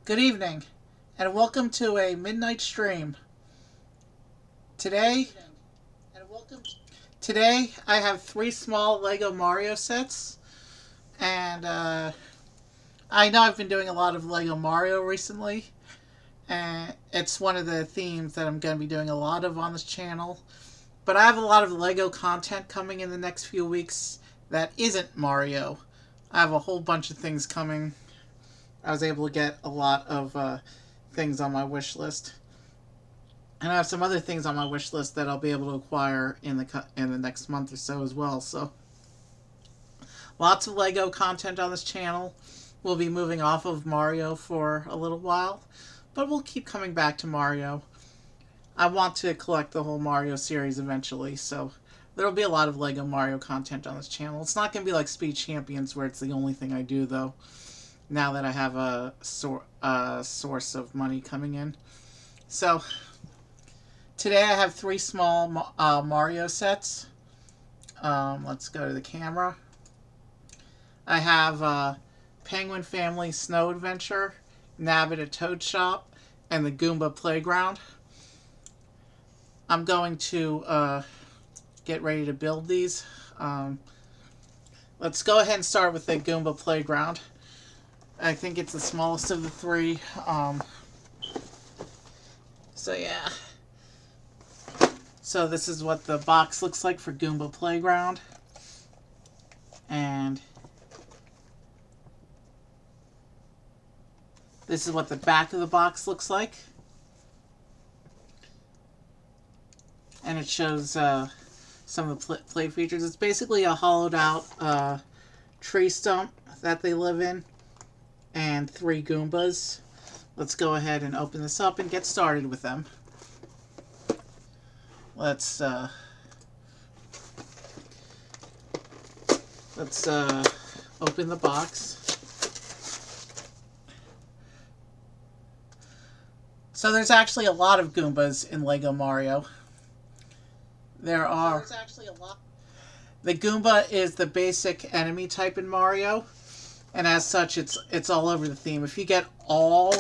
Good evening, and welcome to a midnight stream. Today, today I have three small Lego Mario sets, and I know I've been doing a lot of Lego Mario recently, and it's one of the themes that I'm going to be doing a lot of on this channel. But I have a lot of Lego content coming in the next few weeks that isn't Mario. I have a whole bunch of things coming. I was able to get a lot of things on my wish list, and I have some other things on my wish list that I'll be able to acquire in the next month or so as well. So, lots of Lego content on this channel. We'll be moving off of Mario for a little while, but we'll keep coming back to Mario. I want to collect the whole Mario series eventually, so there'll be a lot of Lego Mario content on this channel. It's not going to be like Speed Champions, where it's the only thing I do, though, now that I have a source of money coming in. So, today I have three small Mario sets. Let's go to the camera. I have Penguin Family Snow Adventure, Nabbit a Toad Shop, and the Goomba Playground. I'm going to get ready to build these. Let's go ahead and start with the Goomba Playground. I think it's the smallest of the three. So yeah. So this is what the box looks like for Goomba Playground. And this is what the back of the box looks like. And it shows some of the play features. It's basically a hollowed out tree stump that they live in, and three Goombas. Let's go ahead and open this up and get started with them. Let's open the box. So there's actually a lot of Goombas in Lego Mario. There's actually a lot. The Goomba is the basic enemy type in Mario, and as such, it's all over the theme. If you get all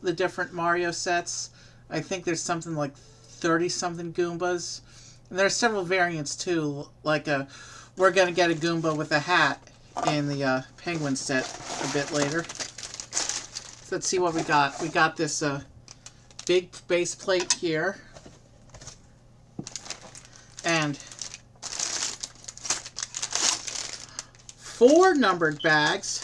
the different Mario sets, I think there's something like 30-something Goombas. And there are several variants, too, like we're going to get a Goomba with a hat in the Penguin set a bit later. So let's see what we got. We got this big base plate here. And 4 numbered bags.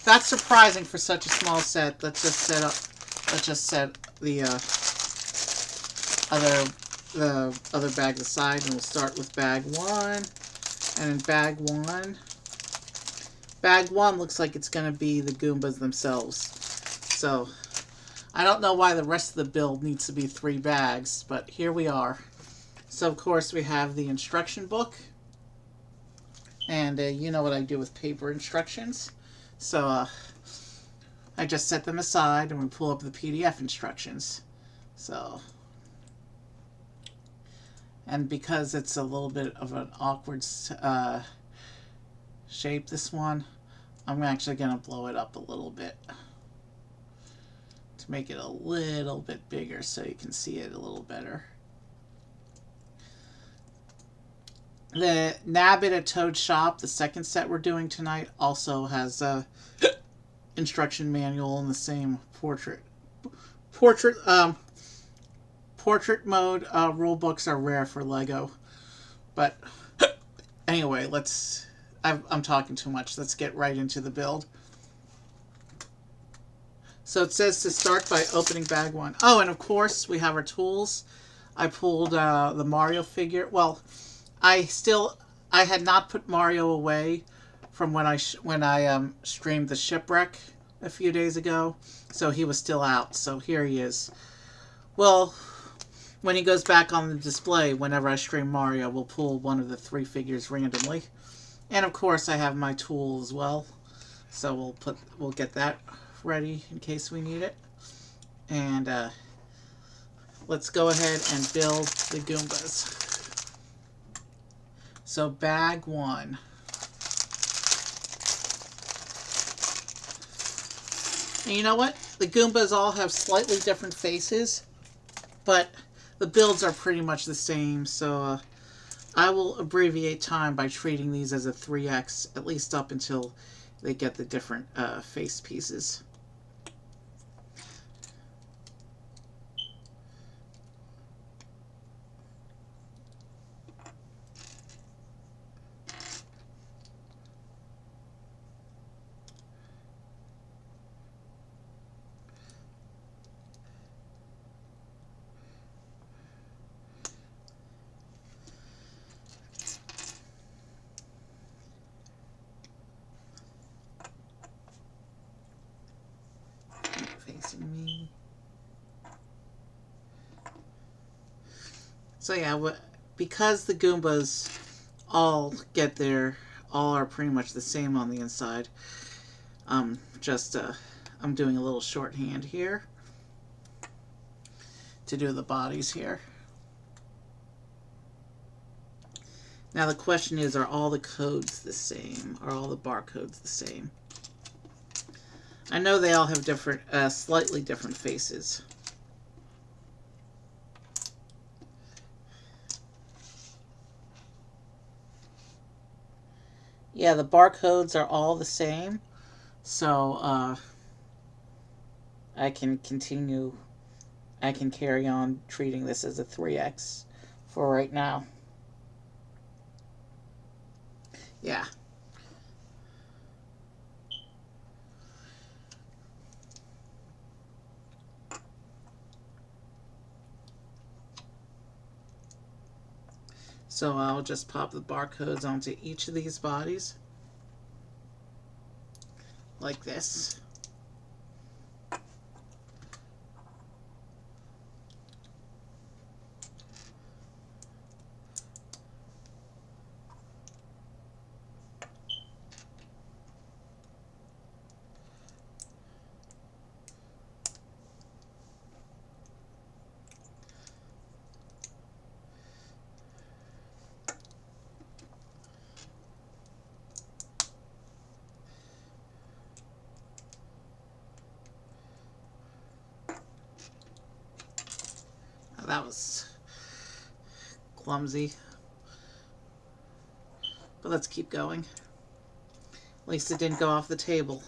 That's surprising for such a small set. Let's just set the other bags aside, and we'll start with bag 1. And in bag 1 looks like it's going to be the Goombas themselves. So I don't know why the rest of the build needs to be 3 bags, but here we are. So, of course, we have the instruction book. And you know what I do with paper instructions. So, I just set them aside and we pull up the PDF instructions. So, and because it's a little bit of an awkward shape, this one, I'm actually going to blow it up a little bit to make it a little bit bigger so you can see it a little better. The Nabbit a Toad Shop, the second set we're doing tonight, also has a instruction manual in the same portrait mode. Rule books are rare for Lego, but anyway, I'm talking too much. Let's get right into the build. So it says to start by opening bag 1. Oh, and of course we have our tools. I pulled the Mario figure. Well, I had not put Mario away from when I streamed the shipwreck a few days ago, so he was still out. So here he is. Well, when he goes back on the display, whenever I stream Mario, we'll pull one of the 3 figures randomly. And of course, I have my tool as well, so we'll get that ready in case we need it. And let's go ahead and build the Goombas. So bag 1. And you know what? The Goombas all have slightly different faces, but the builds are pretty much the same, so I will abbreviate time by treating these as a 3x, at least up until they get the different face pieces. Facing me. So yeah, because the Goombas all are pretty much the same on the inside. Just I'm doing a little shorthand here to do the bodies here. Now the question is, are all the codes the same? Are all the barcodes the same? I know they all have different, slightly different faces. Yeah, the barcodes are all the same. So, I can carry on treating this as a 3x for right now. Yeah. So I'll just pop the barcodes onto each of these bodies, like this. That was clumsy. But let's keep going. At least it didn't go off the table.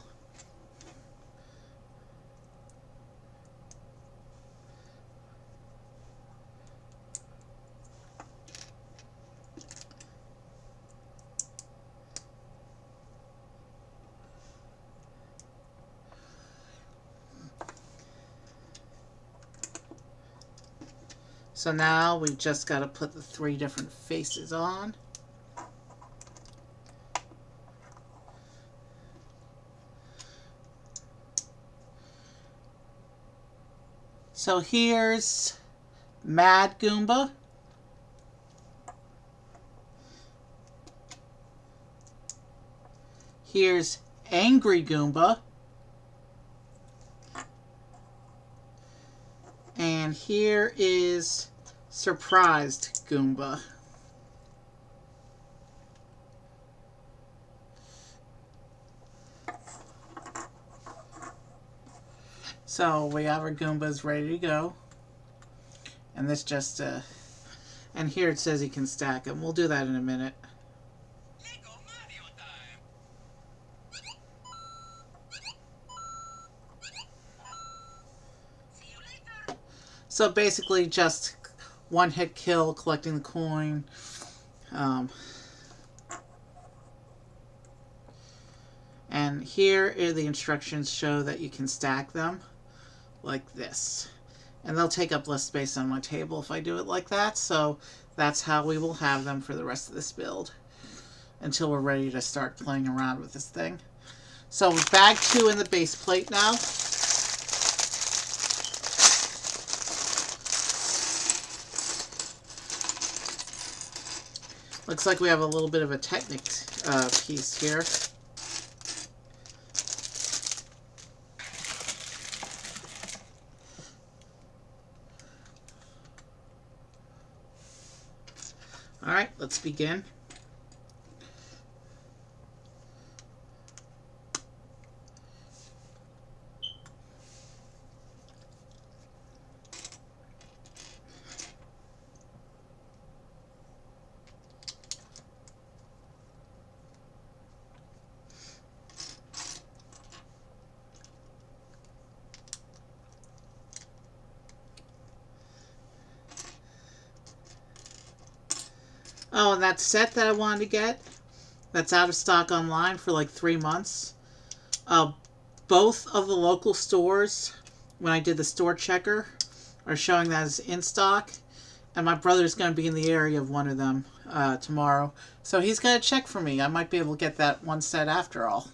So now we've just got to put the 3 different faces on. So here's Mad Goomba. Here's Angry Goomba. And here is Surprised Goomba. So we have our Goombas ready to go. And this just, and here it says you can stack them. We'll do that in a minute. So basically just one hit kill, collecting the coin. And here are the instructions show that you can stack them like this. And they'll take up less space on my table if I do it like that. So that's how we will have them for the rest of this build until we're ready to start playing around with this thing. So bag 2 in the base plate now. Looks like we have a little bit of a Technic piece here. Alright, let's begin. Oh, and that set that I wanted to get, that's out of stock online for like 3 months. Uh, both of the local stores, when I did the store checker, are showing that as in stock. And my brother's going to be in the area of one of them tomorrow. So he's going to check for me. I might be able to get that one set after all.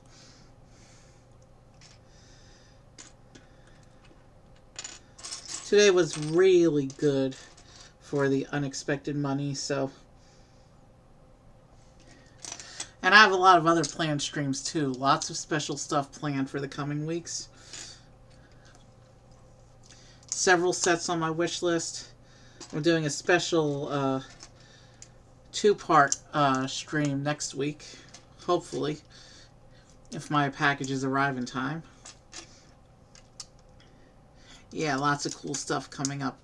Today was really good for the unexpected money, so. And I have a lot of other planned streams too. Lots of special stuff planned for the coming weeks. Several sets on my wish list. I'm doing a special two-part stream next week, hopefully, if my packages arrive in time. Yeah, lots of cool stuff coming up.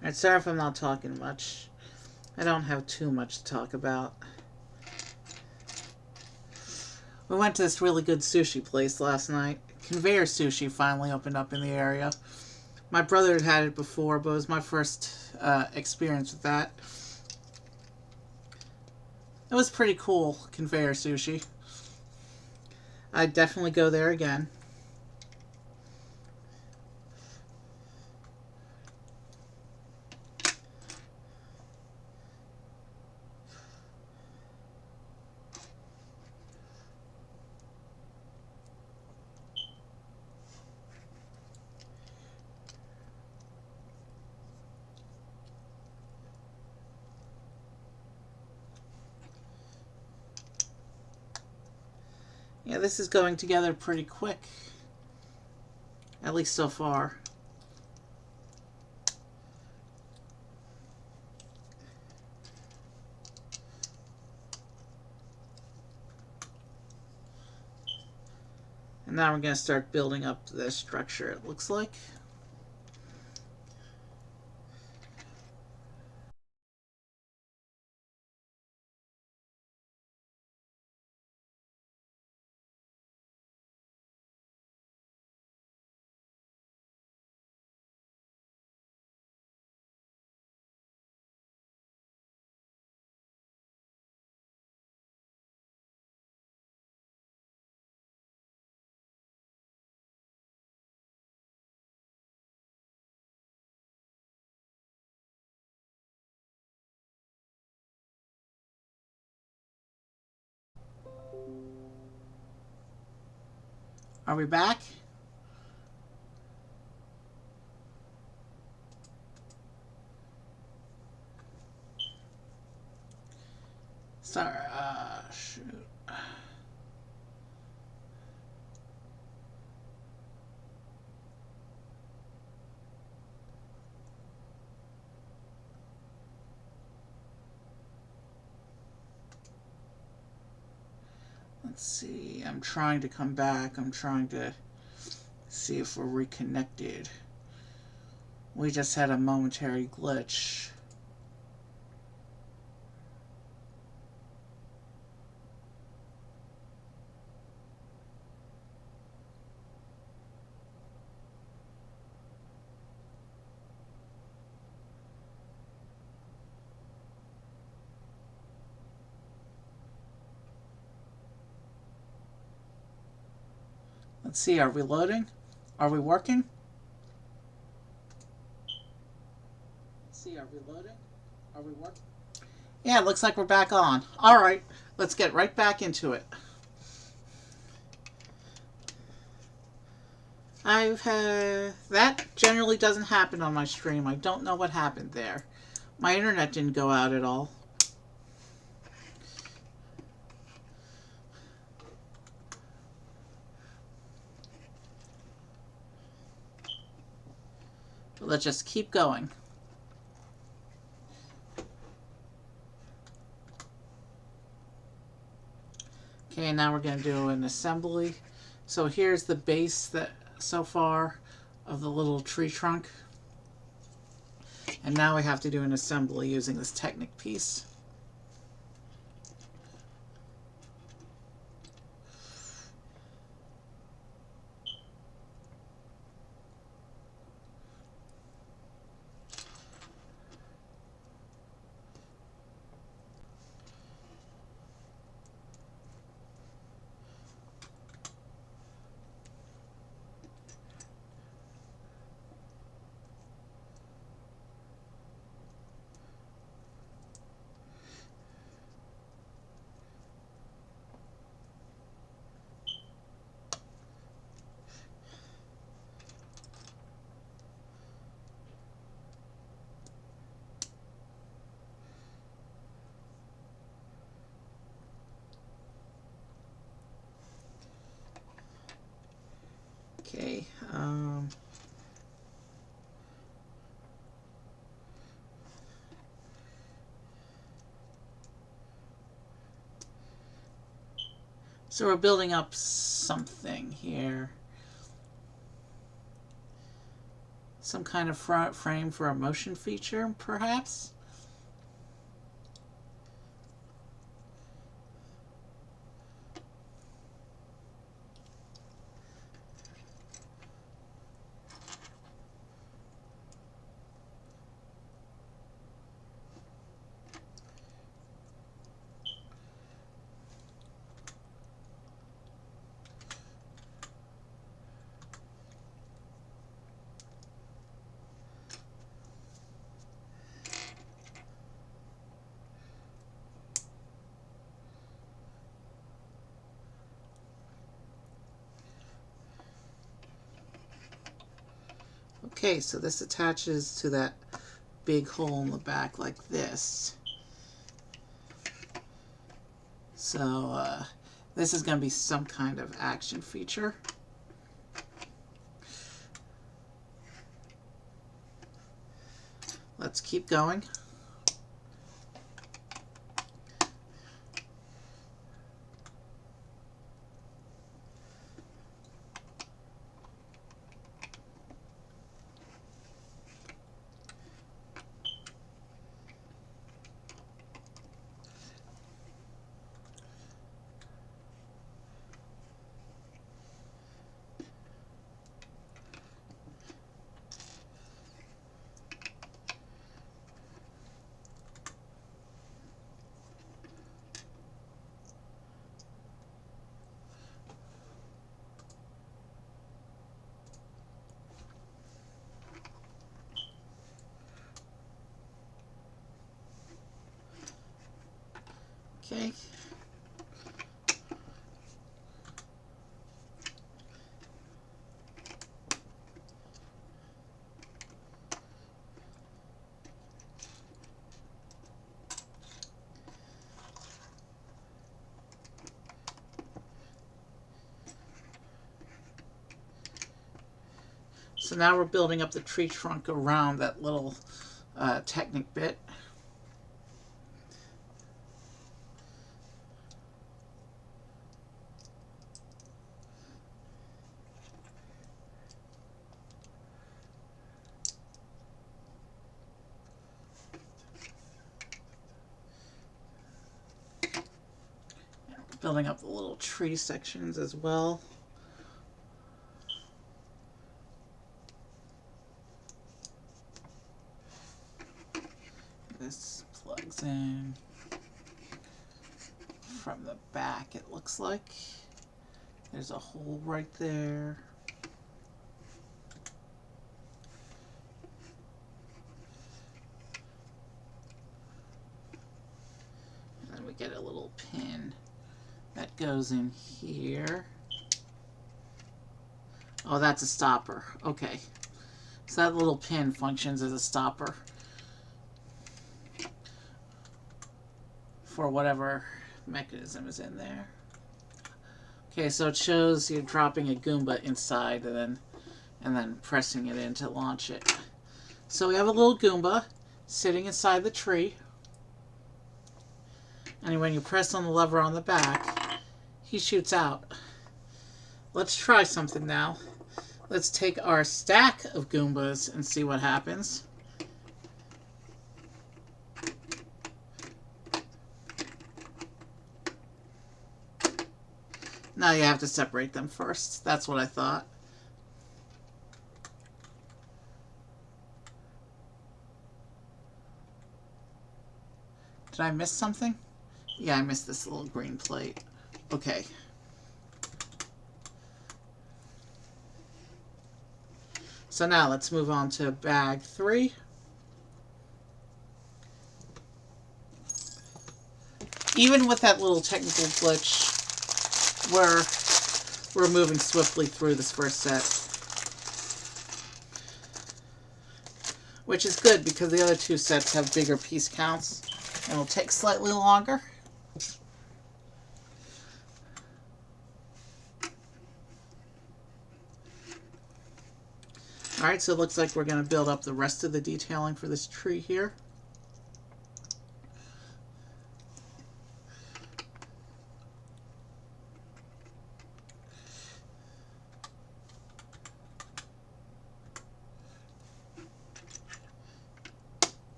Alright, sorry if I'm not talking much. I don't have too much to talk about. We went to this really good sushi place last night. Conveyor Sushi finally opened up in the area. My brother had had it before, but it was my first experience with that. It was pretty cool, Conveyor Sushi. I'd definitely go there again. Yeah, this is going together pretty quick. At least so far. And now we're going to start building up the structure, it looks like. Are we back? Sorry, shoot. Let's see, I'm trying to come back. I'm trying to see if we're reconnected. We just had a momentary glitch. Let's see, are we loading? Are we working? Let's see, are we loading? Are we working? Yeah, it looks like we're back on. Alright, let's get right back into it. I've had that generally doesn't happen on my stream. I don't know what happened there. My internet didn't go out at all. But let's just keep going. Okay, now we're going to do an assembly. So here's the base that so far of the little tree trunk. And now we have to do an assembly using this Technic piece. Okay, so we're building up something here. Some kind of front frame for a motion feature, perhaps? Okay, so this attaches to that big hole in the back like this. So this is going to be some kind of action feature. Let's keep going. Okay. So now we're building up the tree trunk around that little Technic bit. Building up the little tree sections as well. This plugs in from the back, it looks like. There's a hole right there. And then we get a little pin that goes in here. Oh, that's a stopper. Okay. So that little pin functions as a stopper for whatever mechanism is in there. Okay, so it shows you're dropping a Goomba inside and then pressing it in to launch it. So we have a little Goomba sitting inside the tree. And when you press on the lever on the back, he shoots out. Let's try something now. Let's take our stack of Goombas and see what happens. Now you have to separate them first. That's what I thought. Did I miss something? Yeah, I missed this little green plate. Okay. So now let's move on to bag 3. Even with that little technical glitch, we're moving swiftly through this first set. Which is good because the other 2 sets have bigger piece counts and it'll take slightly longer. Alright, so it looks like we're going to build up the rest of the detailing for this tree here.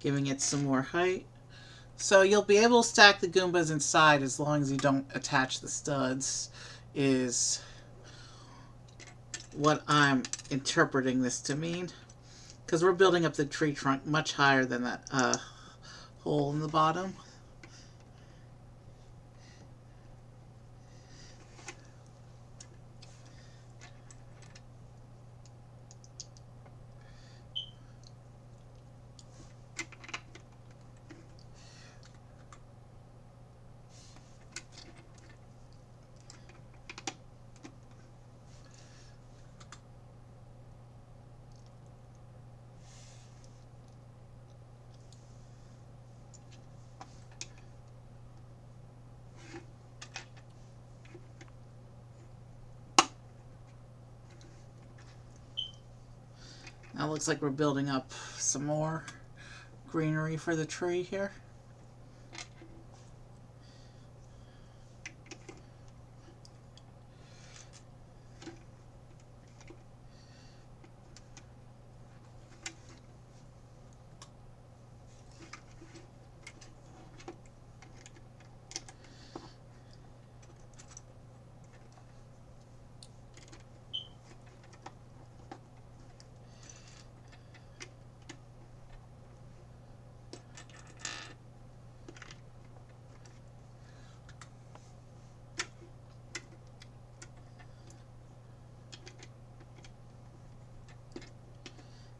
Giving it some more height. So you'll be able to stack the Goombas inside as long as you don't attach the studs, is what I'm interpreting this to mean. Because we're building up the tree trunk much higher than that hole in the bottom. Now it looks like we're building up some more greenery for the tree here.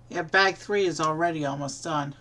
Yeah, bag 3 is already almost done.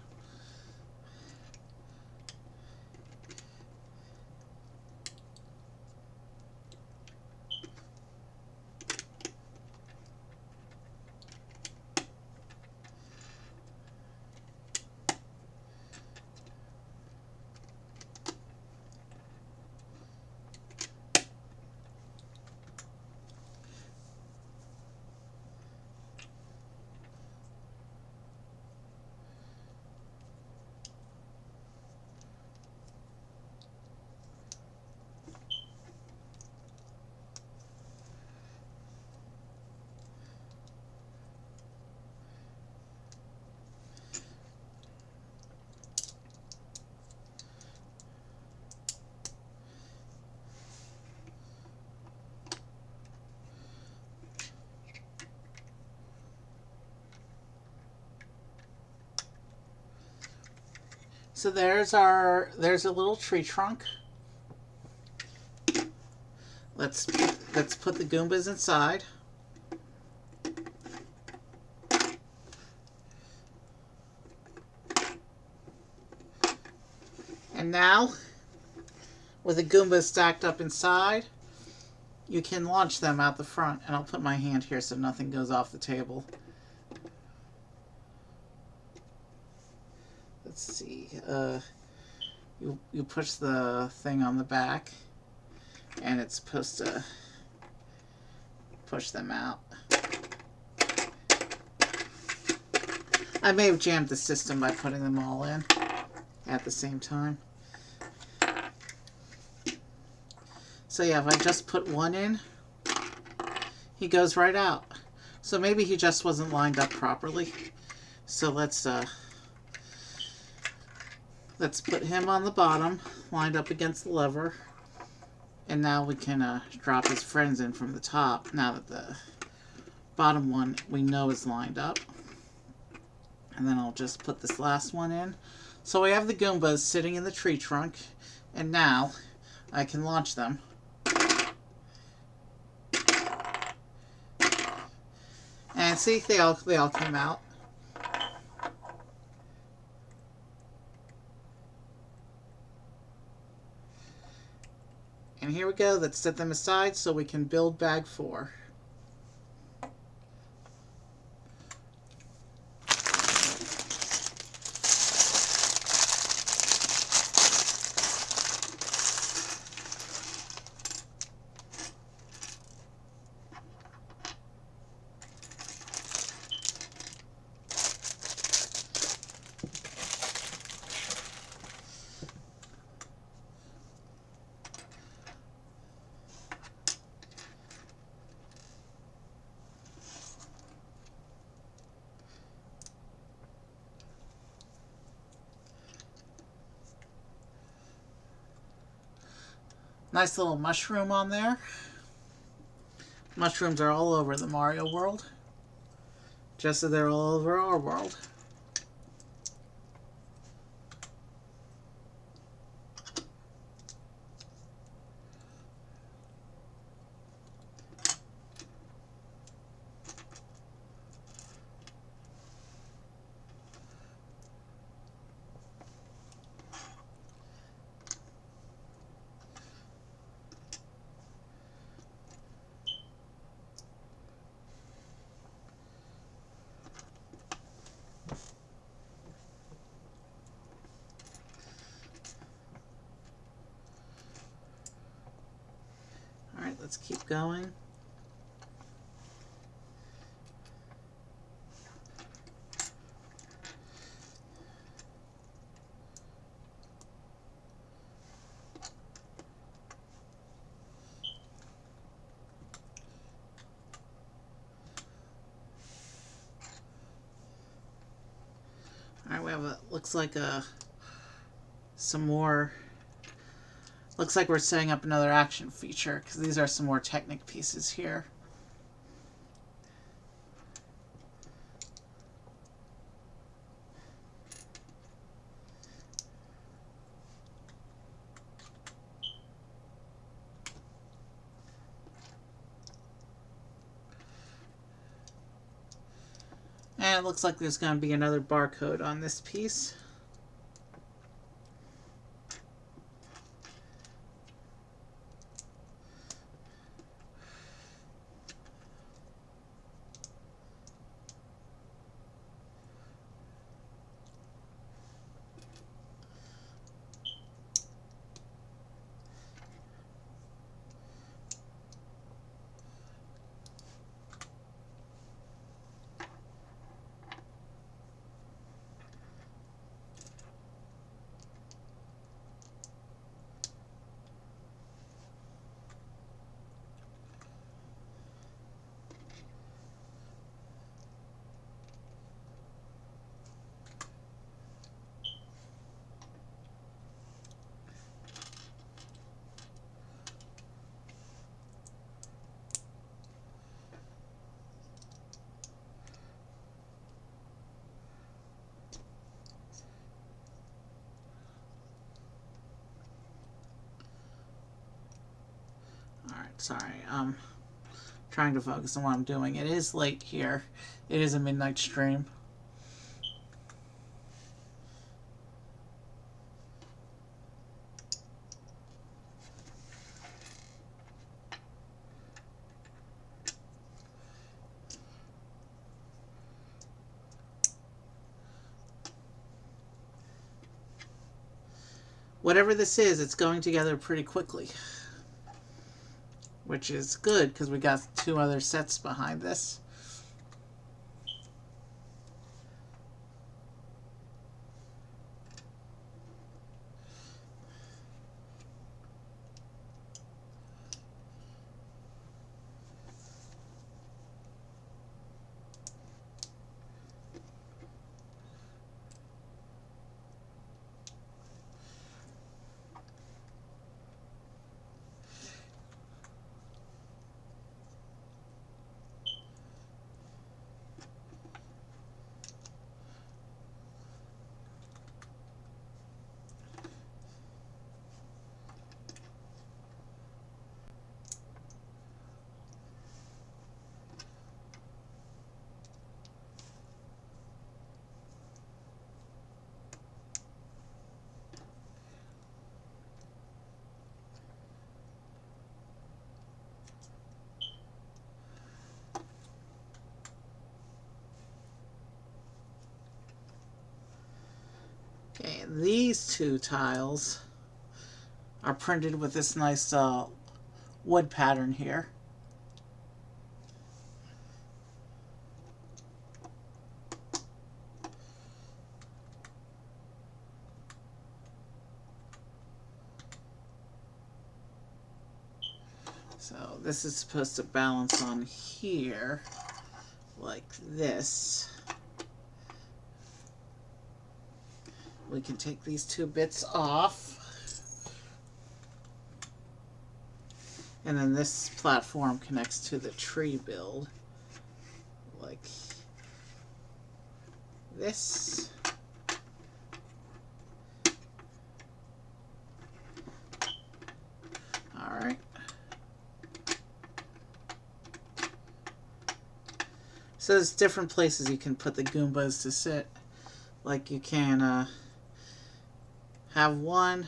So there's a little tree trunk. Let's put the Goombas inside. And now, with the Goombas stacked up inside, you can launch them out the front, and I'll put my hand here so nothing goes off the table. Let's see. You push the thing on the back, and it's supposed to push them out. I may have jammed the system by putting them all in at the same time. So yeah, if I just put one in, he goes right out. So maybe he just wasn't lined up properly. So let's put him on the bottom, lined up against the lever. And now we can drop his friends in from the top, now that the bottom one we know is lined up. And then I'll just put this last one in. So we have the Goombas sitting in the tree trunk, and now I can launch them. And see, they all came out. And here we go. Let's set them aside so we can build bag 4. Nice little mushroom on there. Mushrooms are all over the Mario world, just as they're all over our world. Alright, let's keep going. Alright, we have looks like some more. Looks like we're setting up another action feature, because these are some more Technic pieces here. And it looks like there's going to be another barcode on this piece. Sorry, I'm trying to focus on what I'm doing. It is late here. It is a midnight stream. whatever this is, it's going together pretty quickly, which is good because we got 2 other sets behind this. Okay, and these 2 tiles are printed with this nice wood pattern here. So this is supposed to balance on here like this. We can take these 2 bits off. And then this platform connects to the tree build like this. Alright. So there's different places you can put the Goombas to sit. Like you can have one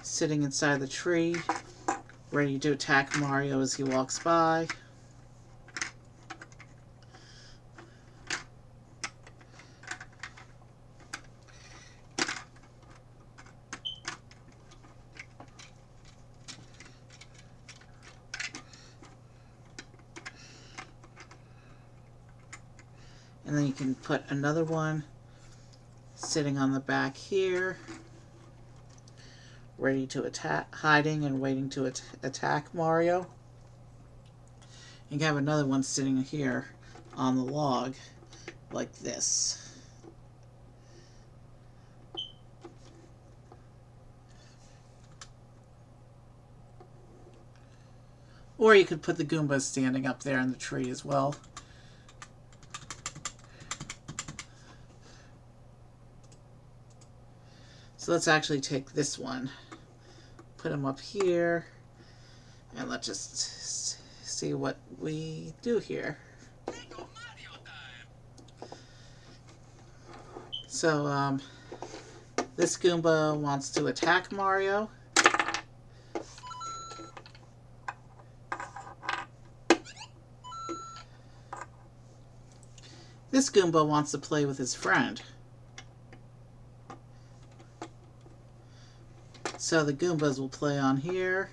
sitting inside the tree, ready to attack Mario as he walks by. And then you can put another one sitting on the back here, ready to attack, hiding and waiting to attack Mario. You can have another one sitting here on the log, like this. Or you could put the Goombas standing up there in the tree as well. So let's actually take this one, put him up here, and let's just see what we do here. So this Goomba wants to attack Mario. This Goomba wants to play with his friend. So the Goombas will play on here,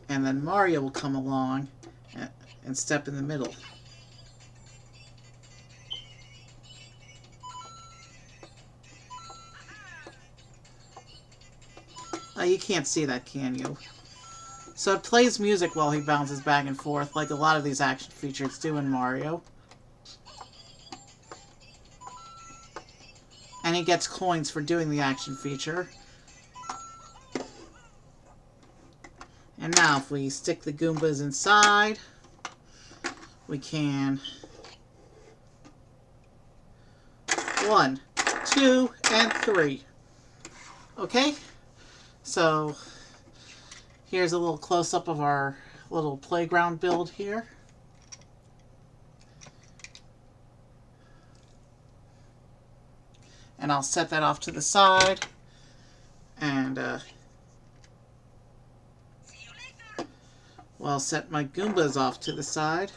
and then Mario will come along and step in the middle. You can't see that, can you? So it plays music while he bounces back and forth, like a lot of these action features do in Mario. And he gets coins for doing the action feature. And now if we stick the Goombas inside, we can 1, 2, and 3. Okay? So here's a little close-up of our little playground build here. And I'll set that off to the side. And well, I'll set my Goombas off to the side.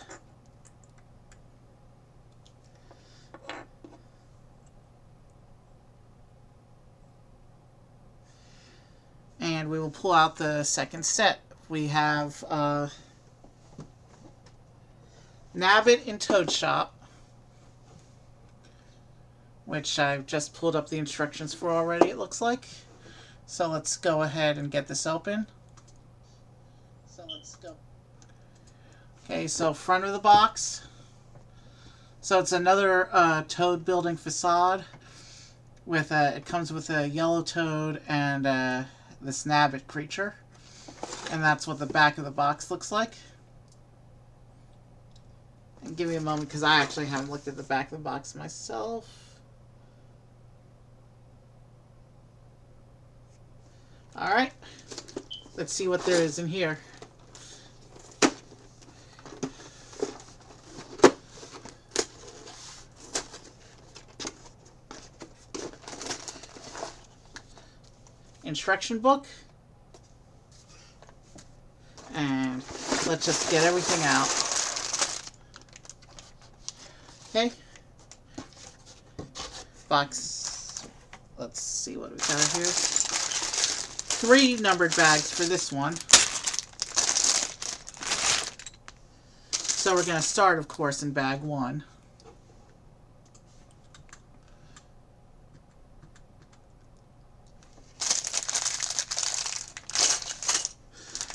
pull out the second set. We have Nabbit and Toad Shop, which I've just pulled up the instructions for already, it looks like. So let's go ahead and get this open. Okay, so front of the box. So it's another toad building facade. With it comes with a yellow toad and this Nabbit creature. And that's what the back of the box looks like. And give me a moment because I actually haven't looked at the back of the box myself. Alright, let's see what there is in here. Instruction book. And let's just get everything out. Okay. Box. Let's see what we got here. 3 numbered bags for this one. So we're going to start, of course, in bag 1.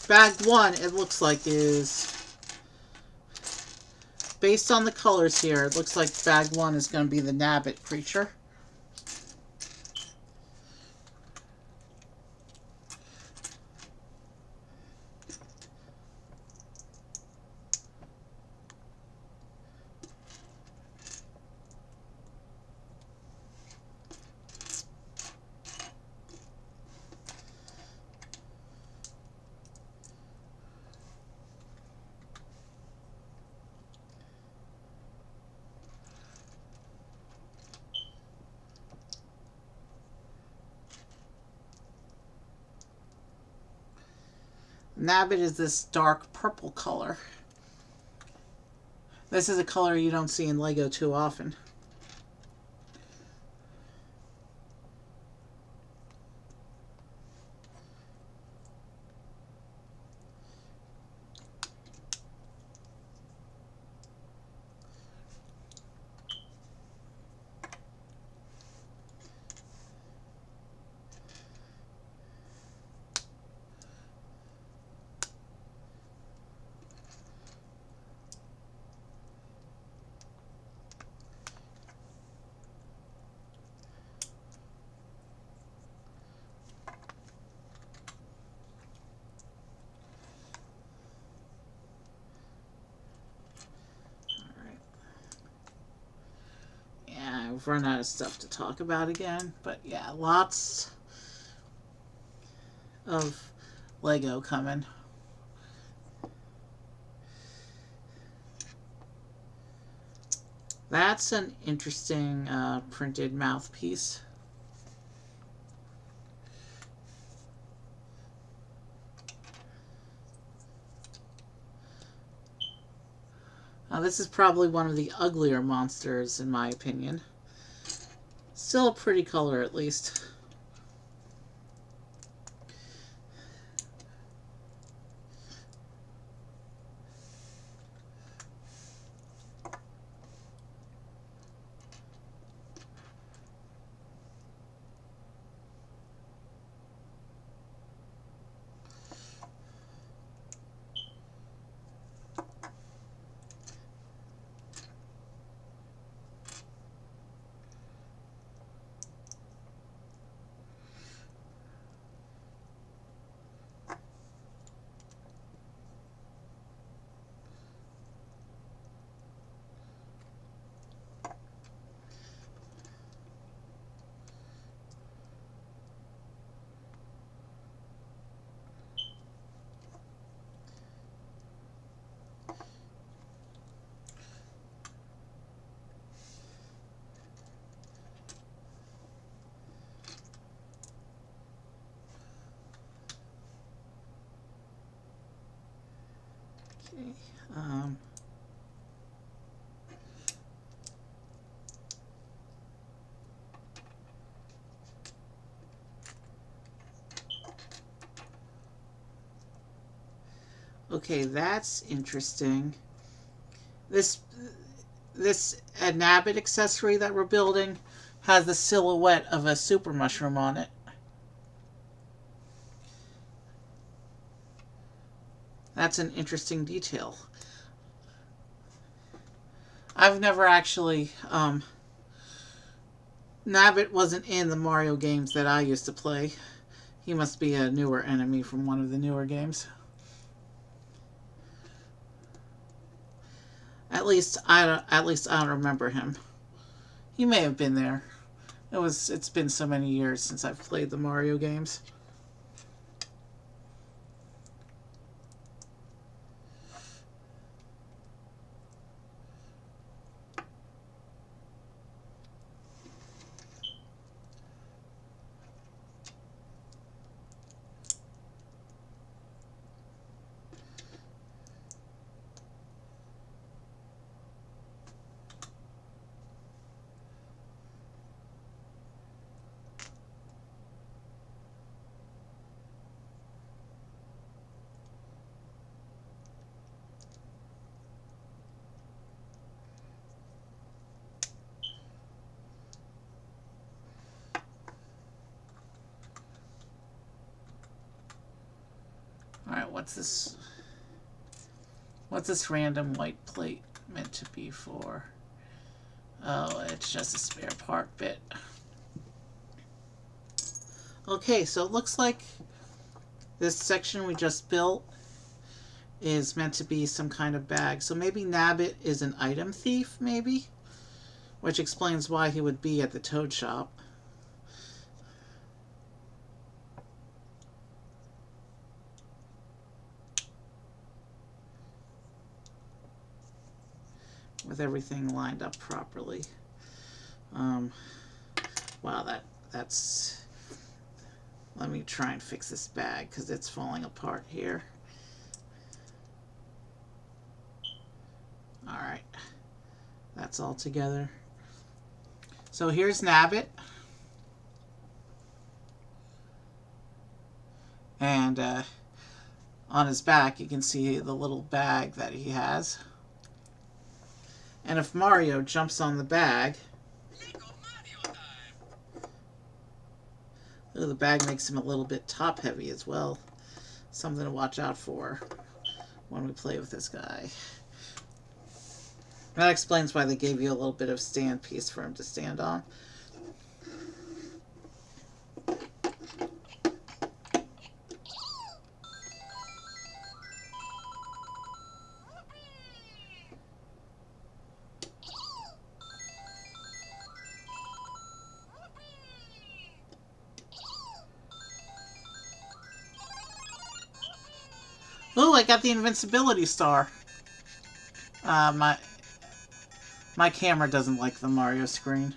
Bag 1, it looks like, is, based on the colors here, it looks like bag 1 is going to be the Nabbit creature. Nabbit is this dark purple color. This is a color you don't see in Lego too often. I've run out of stuff to talk about again, but yeah, lots of Lego coming. That's an interesting printed mouthpiece. This is probably one of the uglier monsters in my opinion. Still a pretty color at least. Okay. Okay, that's interesting. This Nabbit accessory that we're building has the silhouette of a super mushroom on it. That's an interesting detail. I've never actually Nabbit wasn't in the Mario games that I used to play. He must be a newer enemy from one of the newer games. At least I don't remember him. He may have been there. It's been so many years since I've played the Mario games. Alright, what's this? What's this random white plate meant to be for? Oh, it's just a spare part bit. Okay, so it looks like this section we just built is meant to be some kind of bag. So maybe Nabbit is an item thief, maybe? Which explains why he would be at the Toad shop. With everything lined up properly. Wow, that's... Let me try and fix this bag because it's falling apart here. Alright. That's all together. So here's Nabbit. And on his back you can see the little bag that he has. And if Mario jumps on the bag, oh, the bag makes him a little bit top heavy as well. Something to watch out for when we play with this guy. That explains why they gave you a little bit of stand piece for him to stand on. Oh, I got the invincibility star. My camera doesn't like the Mario screen.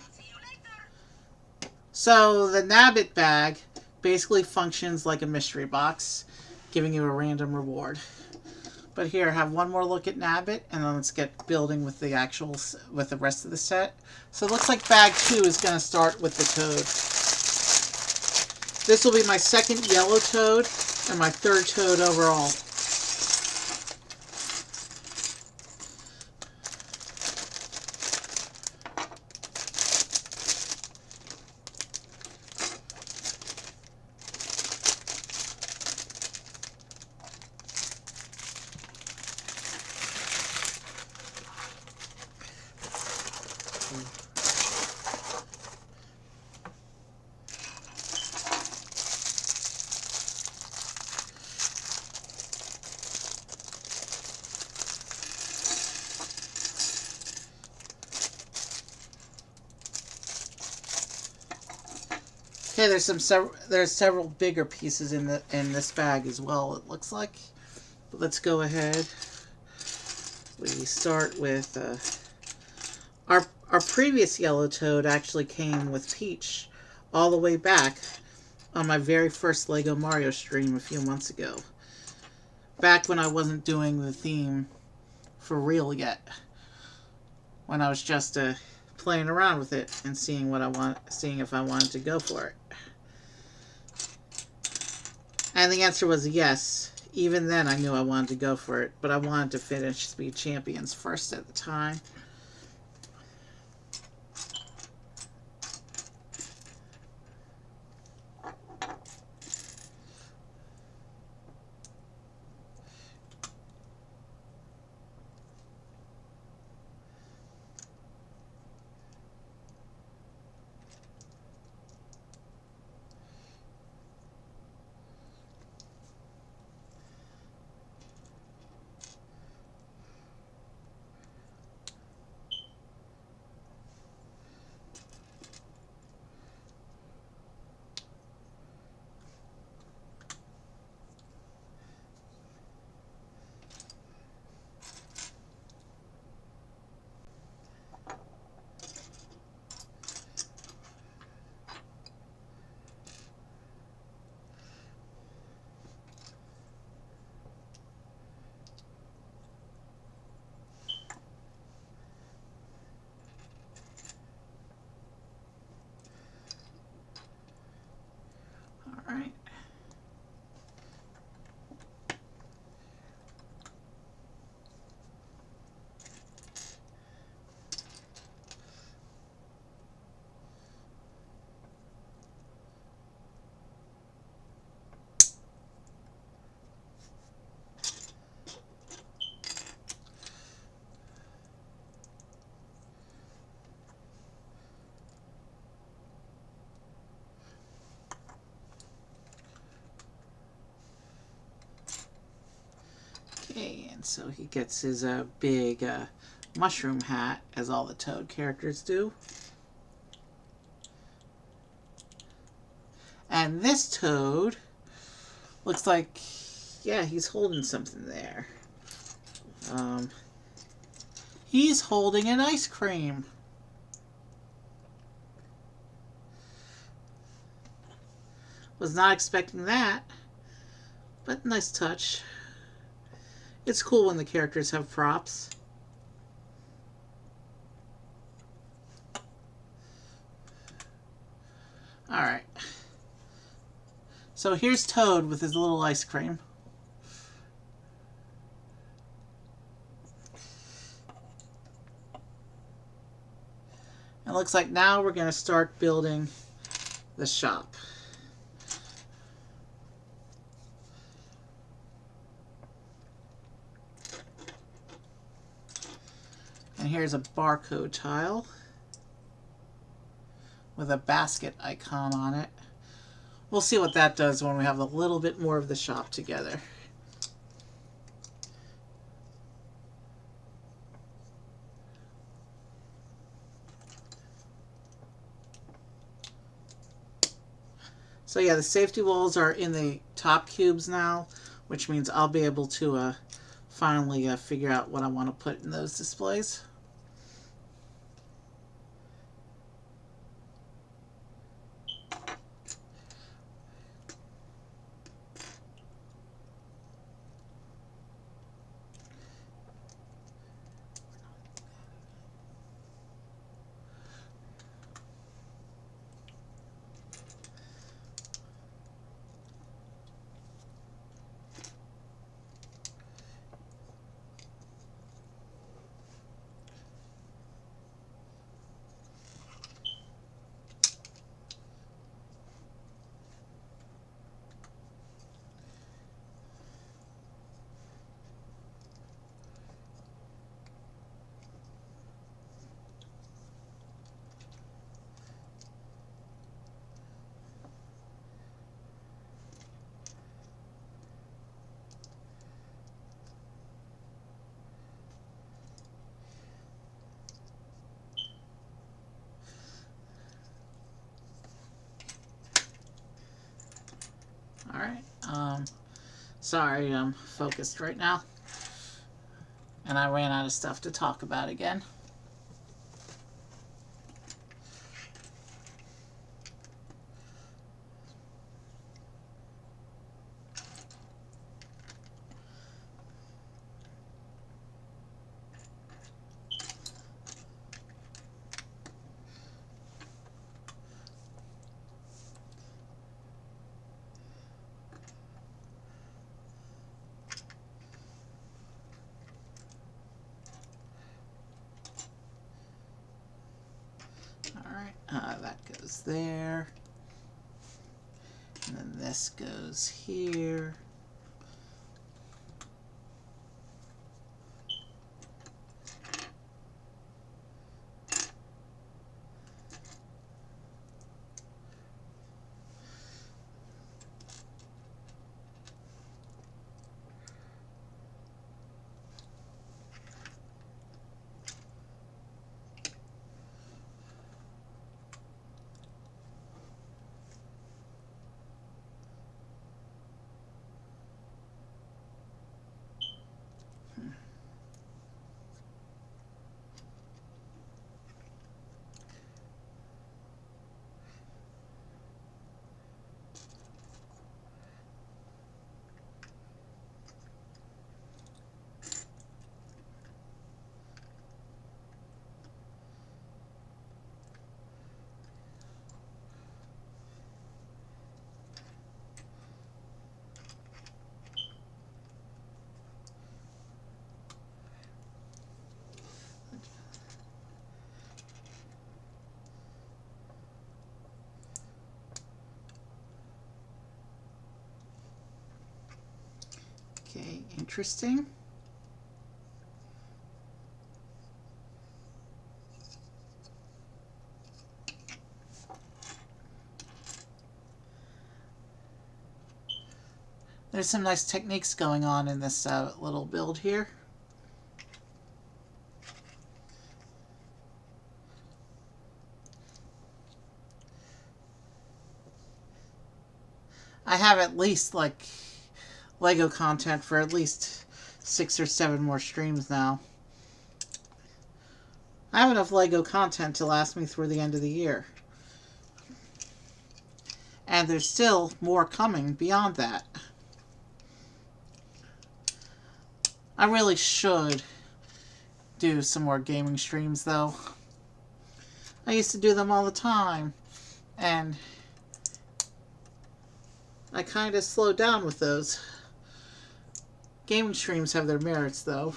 So the Nabbit bag basically functions like a mystery box, giving you a random reward. But here, have one more look at Nabbit, and then let's get building with the rest of the set. So it looks like bag 2 is going to start with the Toad. This will be my second yellow Toad and my third Toad overall. Okay, there's several bigger pieces in this bag as well, it looks like. But let's go ahead. We start with our previous yellow Toad actually came with Peach all the way back on my very first Lego Mario stream a few months ago. Back when I wasn't doing the theme for real yet. When I was just playing around with it and seeing if I wanted to go for it. And the answer was yes. Even then, I knew I wanted to go for it, but I wanted to finish Speed Champions first at the time. All right. Okay, and so he gets his big mushroom hat, as all the Toad characters do. And this Toad looks like, yeah, he's holding something there. He's holding an ice cream. Was not expecting that, but nice touch. It's cool when the characters have props. Alright. So here's Toad with his little ice cream. It looks like now we're going to start building the shop. And here's a barcode tile with a basket icon on it. We'll see what that does when we have a little bit more of the shop together. So yeah, the safety walls are in the top cubes now, which means I'll be able to finally figure out what I want to put in those displays. Alright, sorry, I'm focused right now. And I ran out of stuff to talk about again. goes there. And then this goes here. Okay, interesting. There's some nice techniques going on in this little build here. I have at least like Lego content for at least 6 or 7 more streams now. I have enough Lego content to last me through the end of the year. And there's still more coming beyond that. I really should do some more gaming streams though. I used to do them all the time. And I kind of slowed down with those. Gaming streams have their merits though.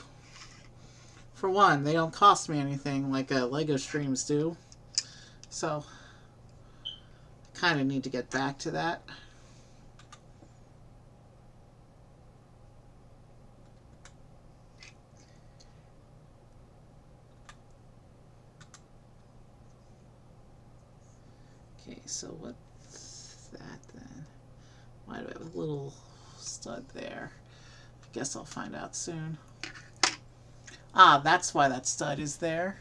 For one, they don't cost me anything like Lego streams do. So, I kind of need to get back to that. Okay, so what's that then? Why do I have a little stud there? I guess I'll find out soon. Ah, that's why that stud is there.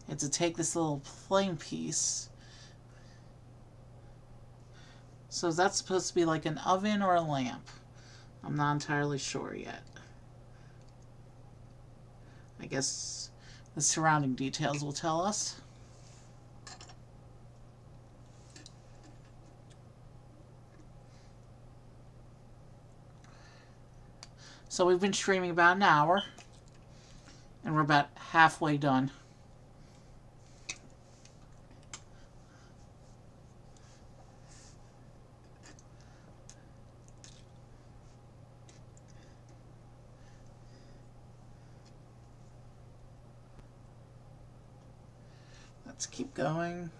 And to take this little plain piece. So is that supposed to be like an oven or a lamp? I'm not entirely sure yet. I guess the surrounding details will tell us. So we've been streaming about an hour, and we're about halfway done. Let's keep going.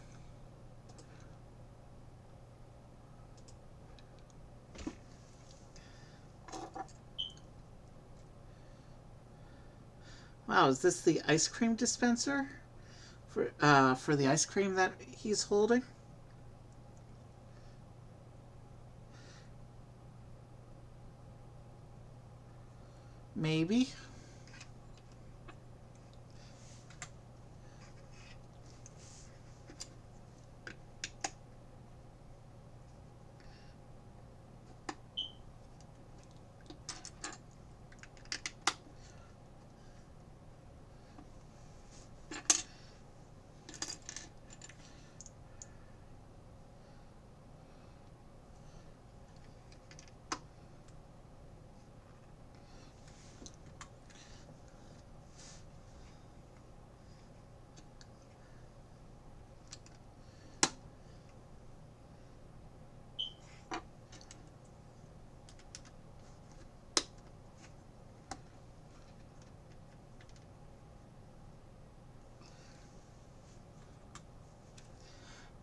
Wow, is this the ice cream dispenser for the ice cream that he's holding? Maybe.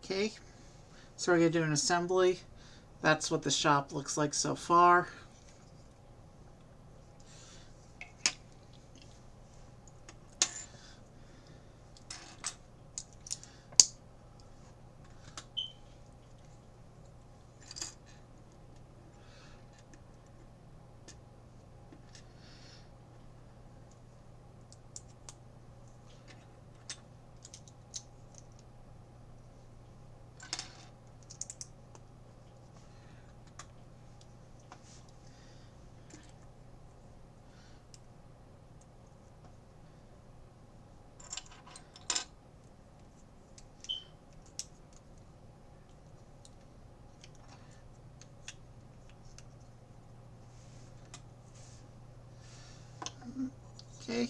Okay, so we're going to do an assembly. That's what the shop looks like so far. Okay.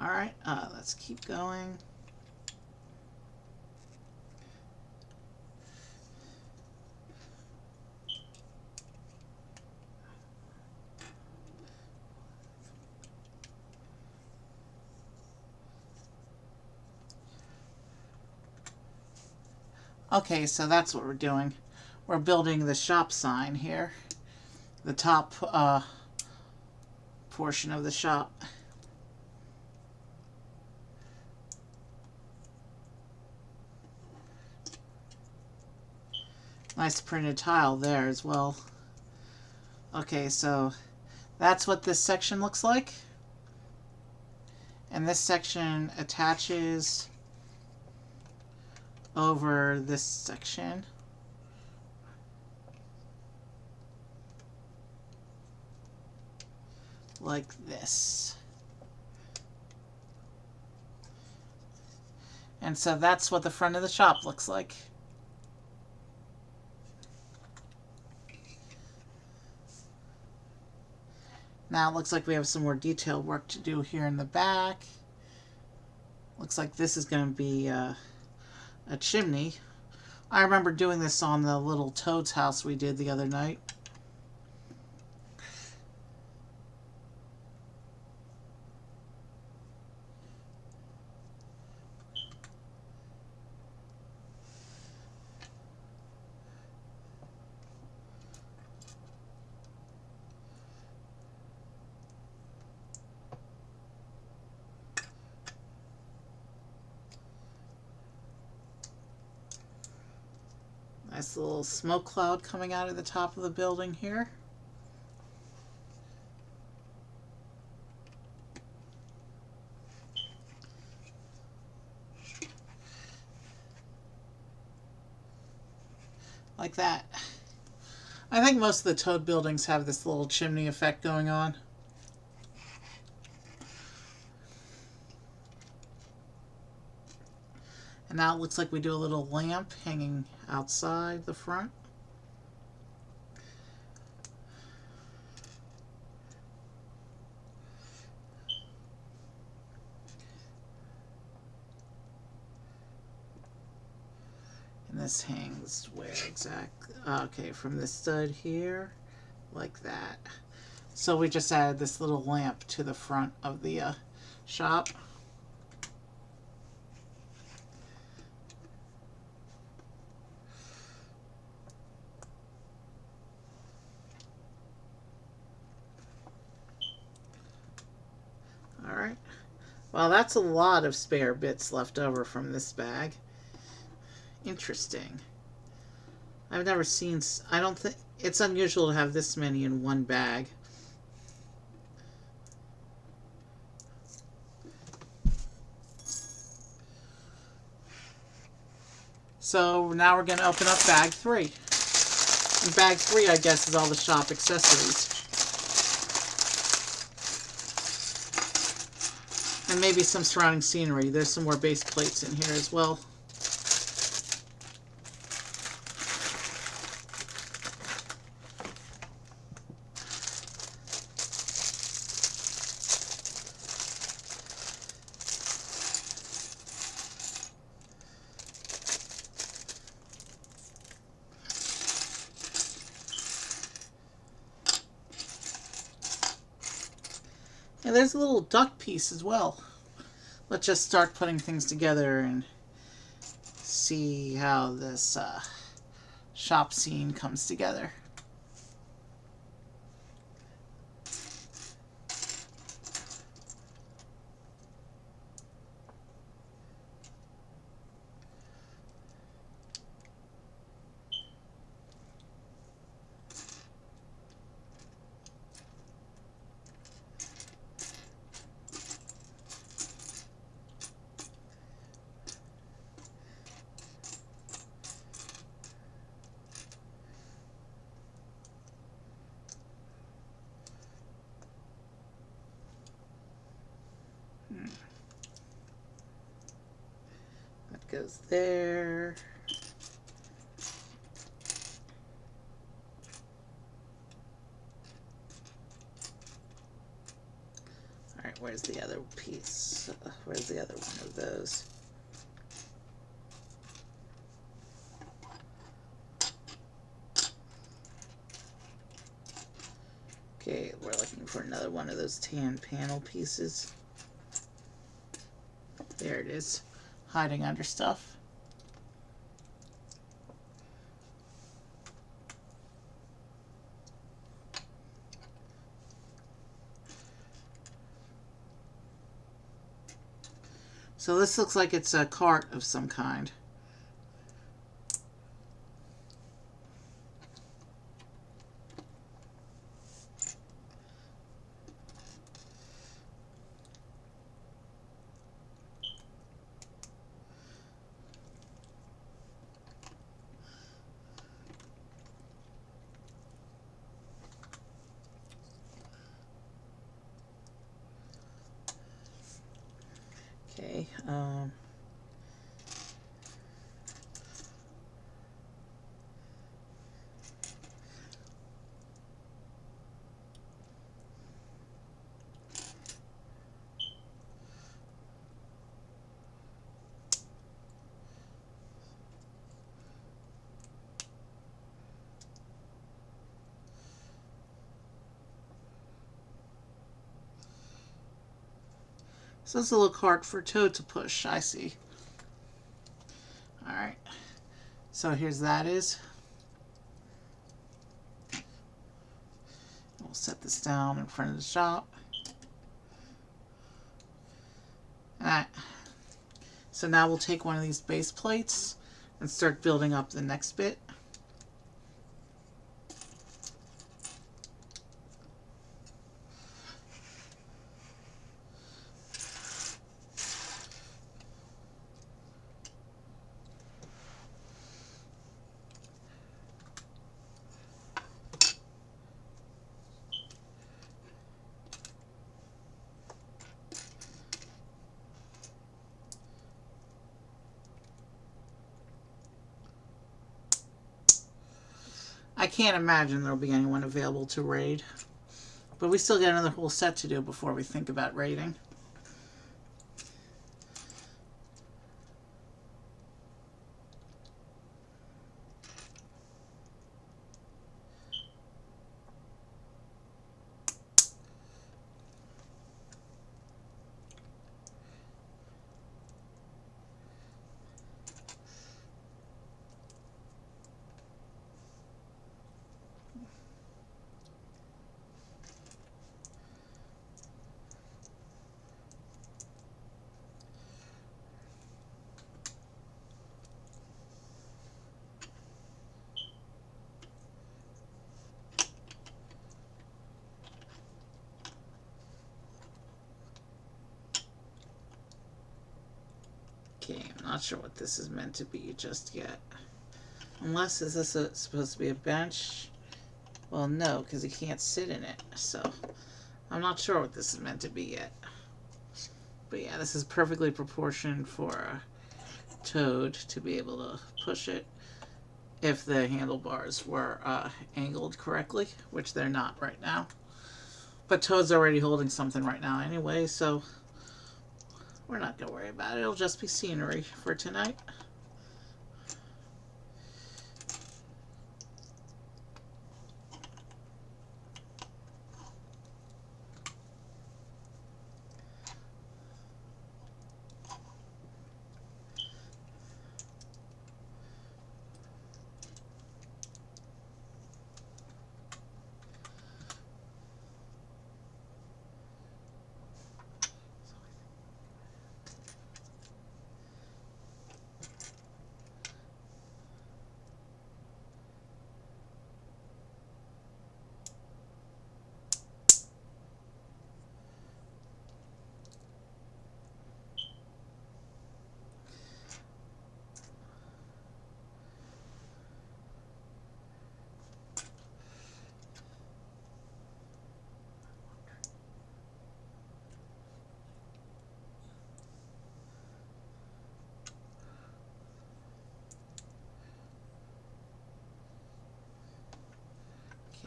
Alright, let's keep going. Okay, so that's what we're doing. We're building the shop sign here. The top portion of the shop. Nice printed tile there as well. Okay, so that's what this section looks like. And this section attaches over this section. Like this. And so that's what the front of the shop looks like. Now it looks like we have some more detail work to do here in the back. Looks like this is going to be a chimney. I remember doing this on the little Toad's house we did the other night. Nice little smoke cloud coming out of the top of the building here. Like that. I think most of the Toad buildings have this little chimney effect going on. And now it looks like we do a little lamp hanging outside the front. And this hangs where exactly? Okay, from this stud here, like that. So we just added this little lamp to the front of the shop. Alright, Well, that's a lot of spare bits left over from this bag. Interesting. I've never seen... I don't think... It's unusual to have this many in one bag. So now we're going to open up bag 3. And bag 3, I guess, is all the shop accessories. And maybe some surrounding scenery. There's some more base plates in here as well. And there's a little duck piece as well. Let's just start putting things together and see how this shop scene comes together. That goes there. Alright, where's the other piece? Where's the other one of those? Okay, we're looking for another one of those tan panel pieces. There it is, hiding under stuff. So this looks like it's a cart of some kind. Okay, so it's a little cart for Toad to push, I see. Alright, so here's that is. We'll set this down in front of the shop. Alright, so now we'll take one of these base plates and start building up the next bit. I can't imagine there'll be anyone available to raid. But we still got another whole set to do before we think about raiding. Okay, I'm not sure what this is meant to be just yet. Unless, is this supposed to be a bench? Well, no, because he can't sit in it. So, I'm not sure what this is meant to be yet. But yeah, this is perfectly proportioned for a Toad to be able to push it if the handlebars were angled correctly, which they're not right now. But Toad's already holding something right now anyway, so we're not going to worry about it. It'll just be scenery for tonight.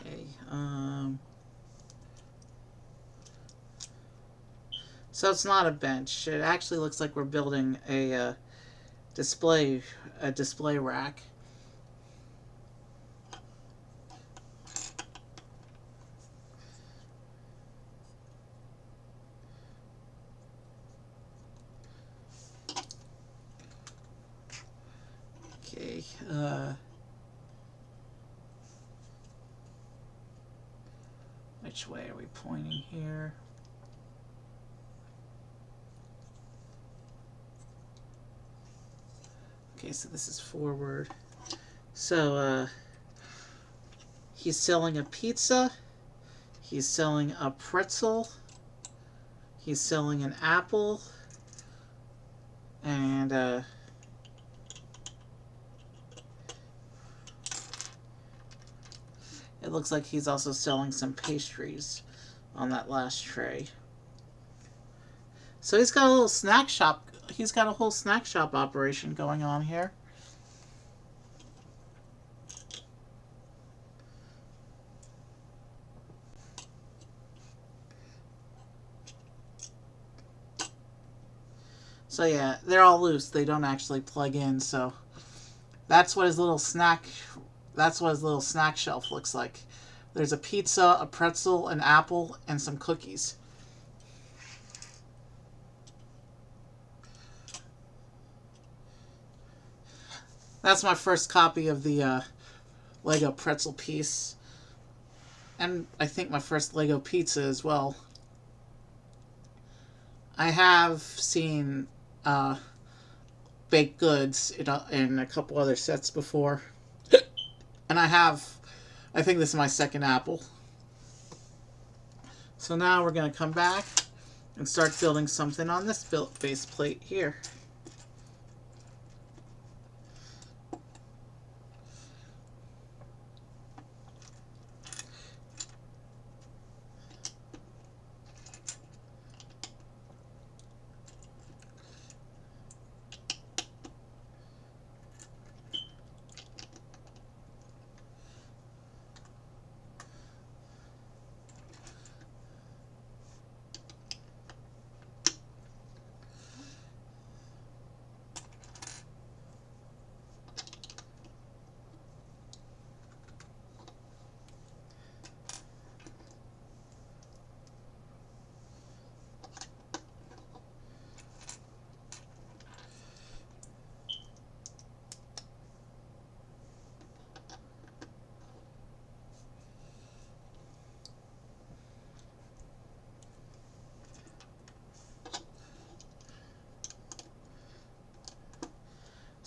Okay, so it's not a bench. It actually looks like we're building a display rack. Okay, which way are we pointing here? Okay, so this is forward. So, he's selling a pizza. He's selling a pretzel. He's selling an apple. And, it looks like he's also selling some pastries on that last tray. So he's got a little snack shop. He's got a whole snack shop operation going on here. So yeah, they're all loose. They don't actually plug in. So that's what his little snack. That's what his little snack shelf looks like. There's a pizza, a pretzel, an apple, and some cookies. That's my first copy of the Lego pretzel piece. And I think my first Lego pizza as well. I have seen baked goods in a couple other sets before. And I think this is my second apple. So now we're going to come back and start building something on this base plate here.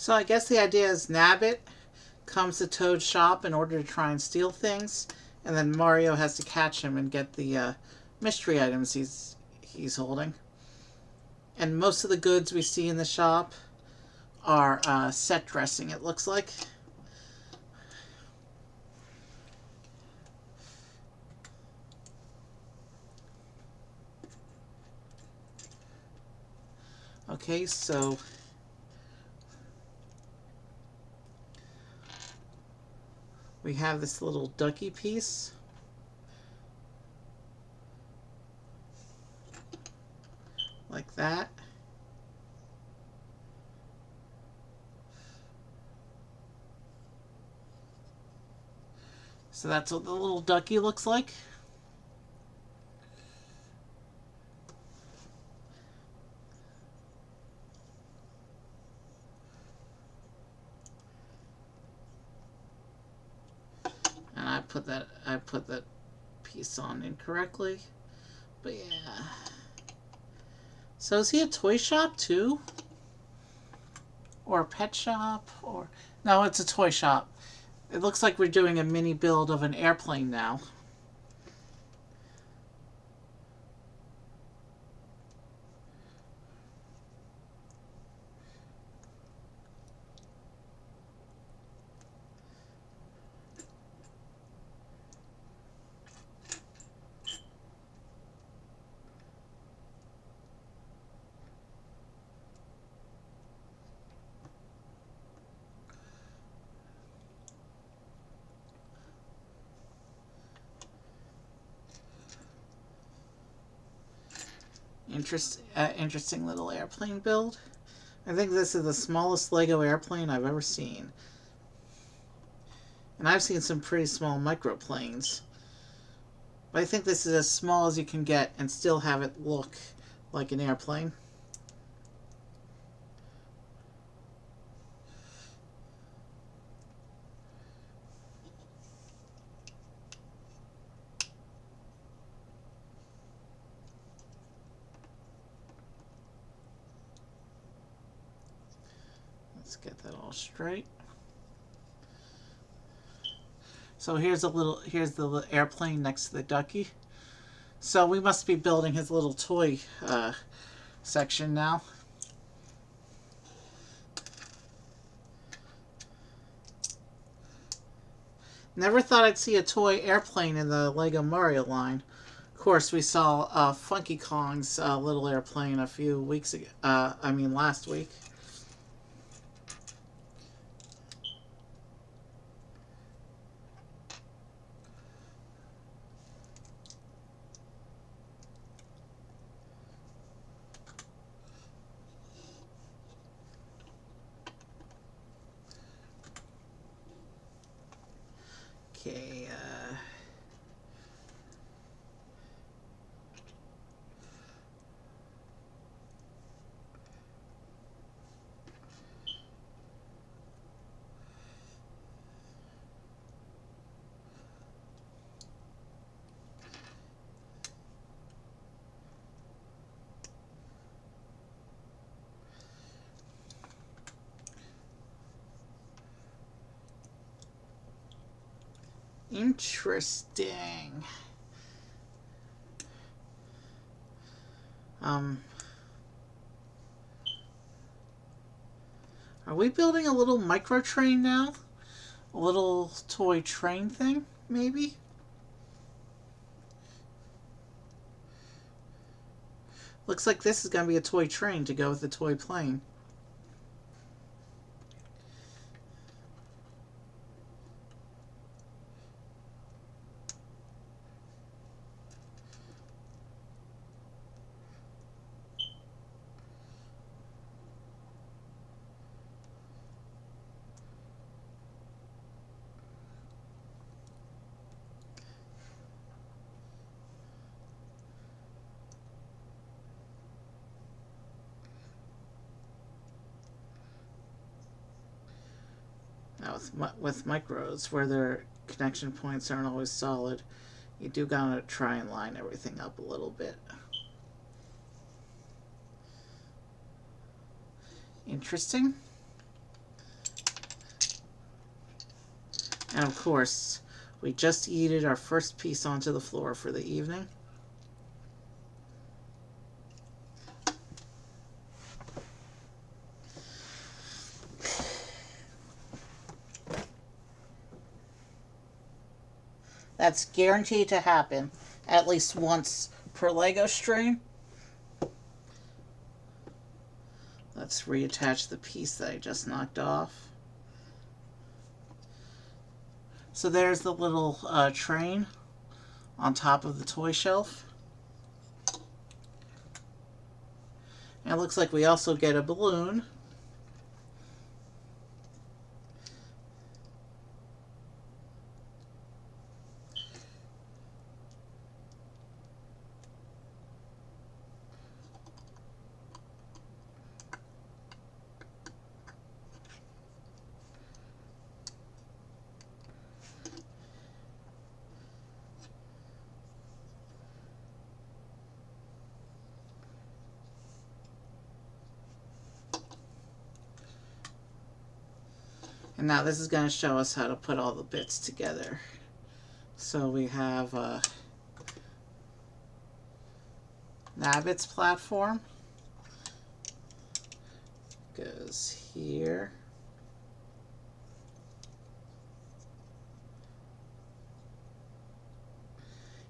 So I guess the idea is Nabbit comes to Toad's shop in order to try and steal things, and then Mario has to catch him and get the mystery items he's holding. And most of the goods we see in the shop our set dressing, it looks like. Okay, so we have this little ducky piece. Like that. So that's what the little ducky looks like. And I put that piece on incorrectly. But yeah. So is he a toy shop too? Or a pet shop? Or no, it's a toy shop. It looks like we're doing a mini build of an airplane now. Interesting little airplane build. I think this is the smallest Lego airplane I've ever seen. And I've seen some pretty small microplanes. But I think this is as small as you can get and still have it look like an airplane. Let's get that all straight. So here's the airplane next to the ducky. So we must be building his little toy section now. Never thought I'd see a toy airplane in the Lego Mario line. Of course, we saw Funky Kong's little airplane a few weeks ago. Last week. Okay. Interesting. Are we building a little micro train now? A little toy train thing, maybe? Looks like this is going to be a toy train to go with the toy plane. Now with micros, where their connection points aren't always solid, you do gotta try and line everything up a little bit. Interesting. And of course, we just yeeted our first piece onto the floor for the evening. That's guaranteed to happen at least once per Lego stream. Let's reattach the piece that I just knocked off. So there's the little train on top of the toy shelf. And it looks like we also get a balloon. And now this is going to show us how to put all the bits together. So we have Nabbit's platform. Goes here.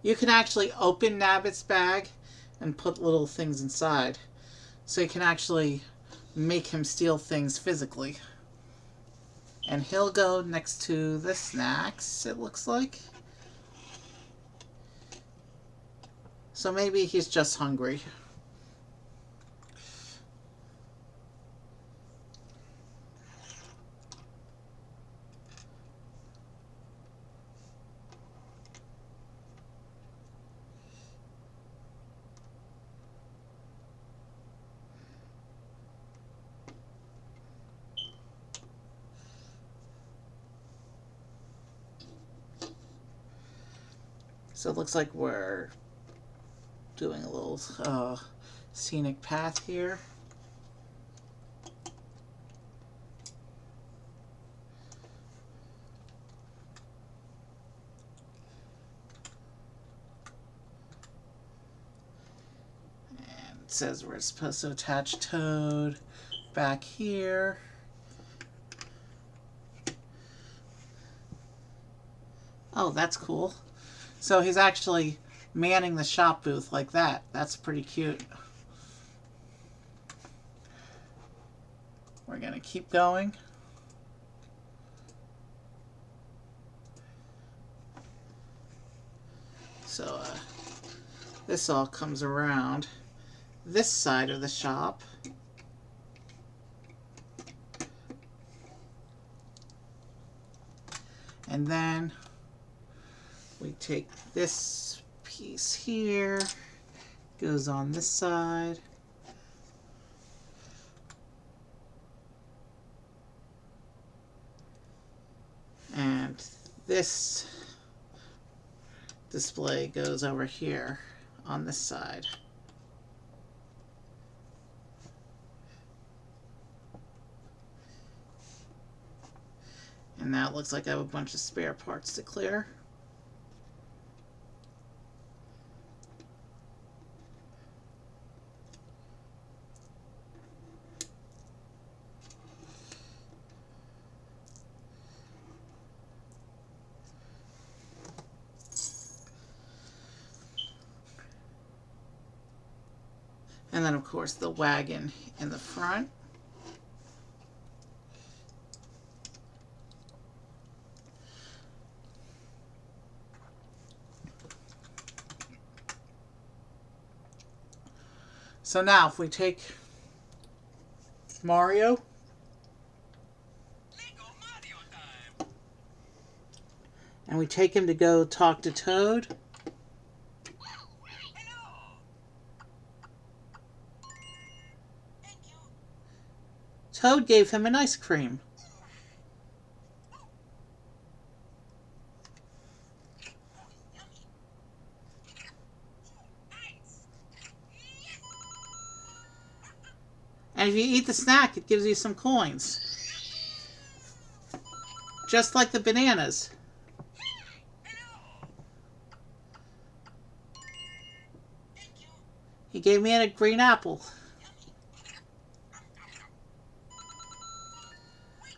You can actually open Nabbit's bag and put little things inside. So you can actually make him steal things physically. And he'll go next to the snacks, it looks like. So maybe he's just hungry. So it looks like we're doing a little scenic path here. And it says we're supposed to attach Toad back here. Oh, that's cool. So he's actually manning the shop booth like that. That's pretty cute. We're going to keep going. So this all comes around this side of the shop. And then we take this piece here, goes on this side. And this display goes over here on this side. And now it looks like I have a bunch of spare parts to clear. And then, of course, the wagon in the front. So now, if we take Mario, and we take him to go talk to Toad. Toad gave him an ice cream. And if you eat the snack, it gives you some coins. Just like the bananas. He gave me a green apple.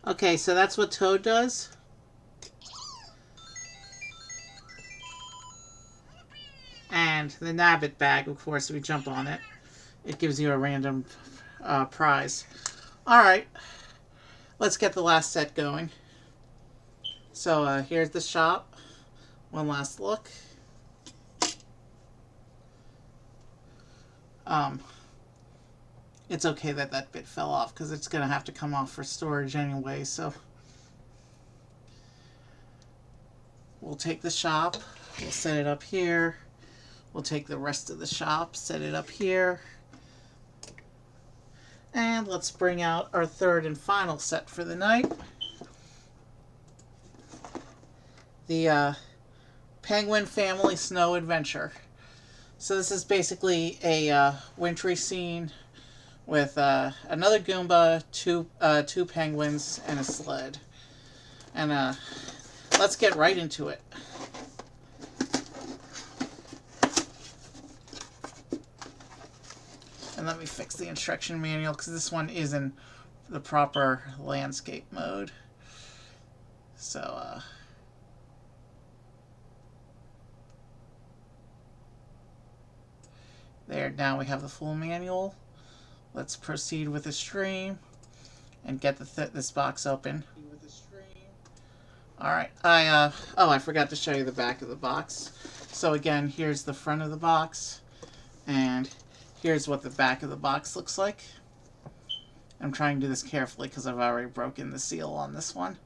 Okay, so that's what Toad does. And the Nabbit bag, of course, if we jump on it, it gives you a random prize. Alright, let's get the last set going. So here's the shop. One last look. It's okay that that bit fell off because it's going to have to come off for storage anyway, so we'll take the shop, we'll set it up here, we'll take the rest of the shop, set it up here, and let's bring out our third and final set for the night. The Penguin Family Snow Adventure. So this is basically a wintry scene with another Goomba, two penguins, and a sled. And let's get right into it. And let me fix the instruction manual because this one is in the proper landscape mode. So there, now we have the full manual. Let's proceed with the stream and get this box open. Alright, I forgot to show you the back of the box. So again, here's the front of the box, and here's what the back of the box looks like. I'm trying to do this carefully because I've already broken the seal on this one.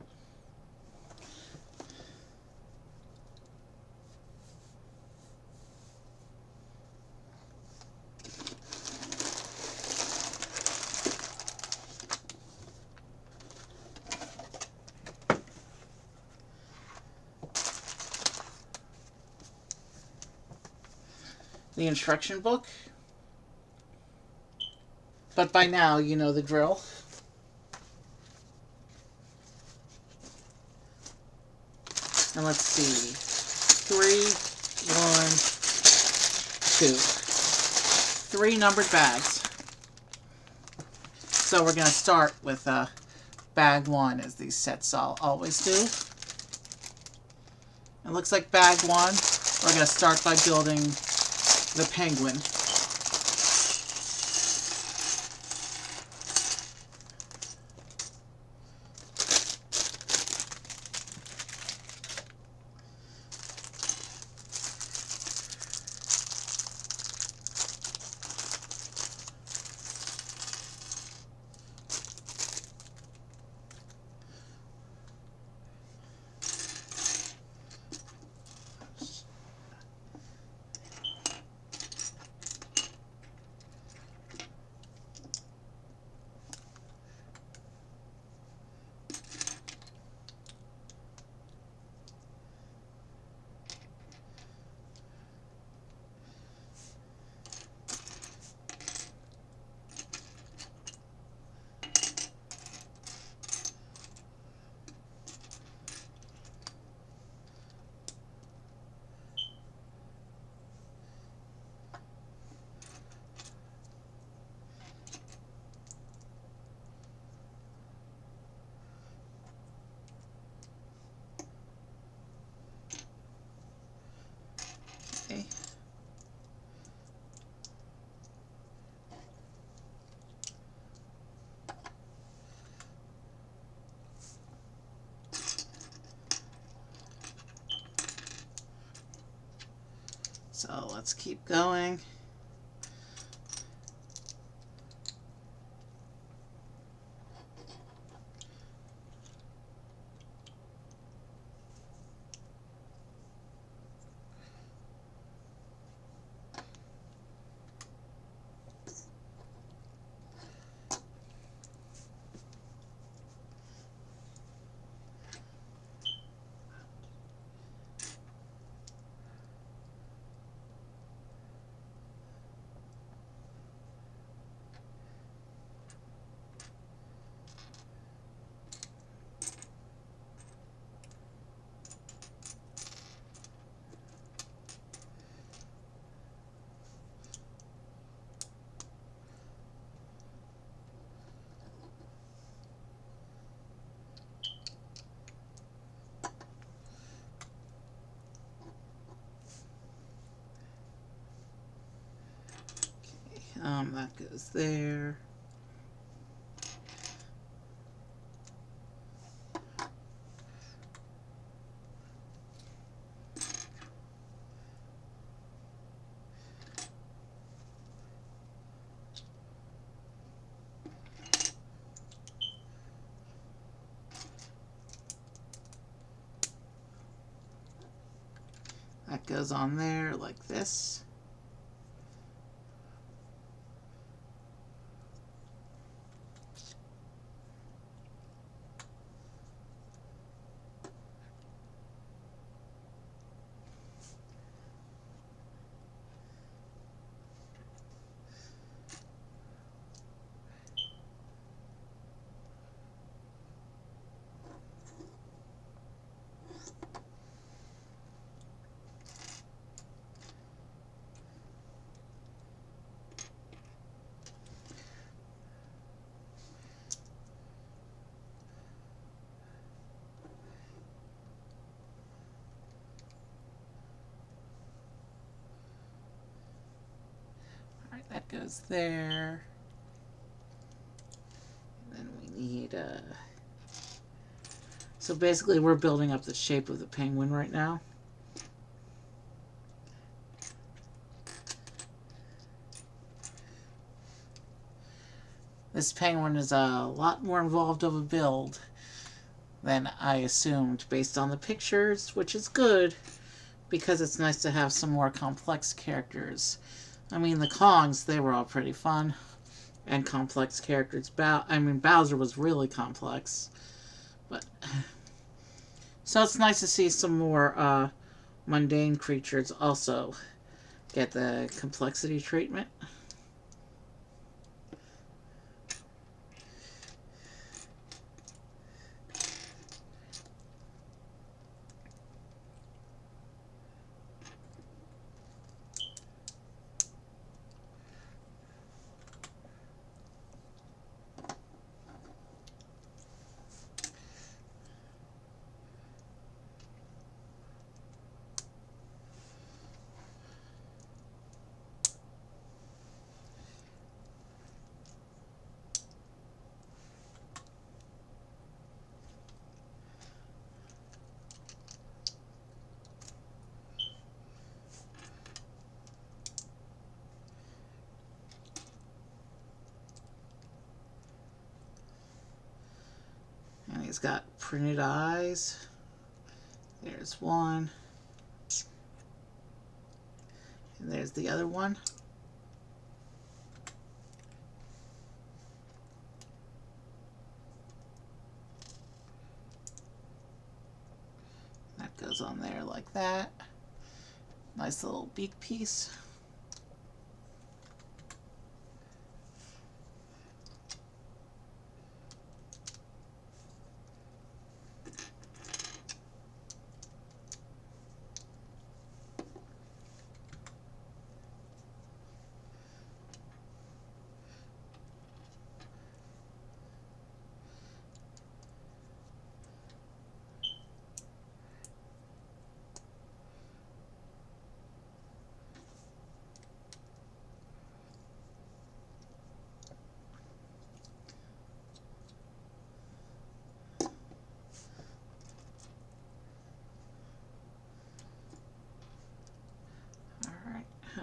The instruction book. But by now, you know the drill. And let's see. 3, 1, 2. 3 numbered bags. So we're going to start with bag 1, as these sets always do. It looks like bag 1, we're going to start by building the penguin. Okay. So let's keep going. That goes there. That goes on there like this. Alright, that goes there. And then we need so basically we're building up the shape of the penguin right now. This penguin is a lot more involved of a build than I assumed based on the pictures, which is good because it's nice to have some more complex characters. I mean, the Kongs, they were all pretty fun and complex characters. Bowser was really complex, but so it's nice to see some more mundane creatures also get the complexity treatment. And he's got printed eyes. There's one. And there's the other one. That goes on there like that. Nice little beak piece.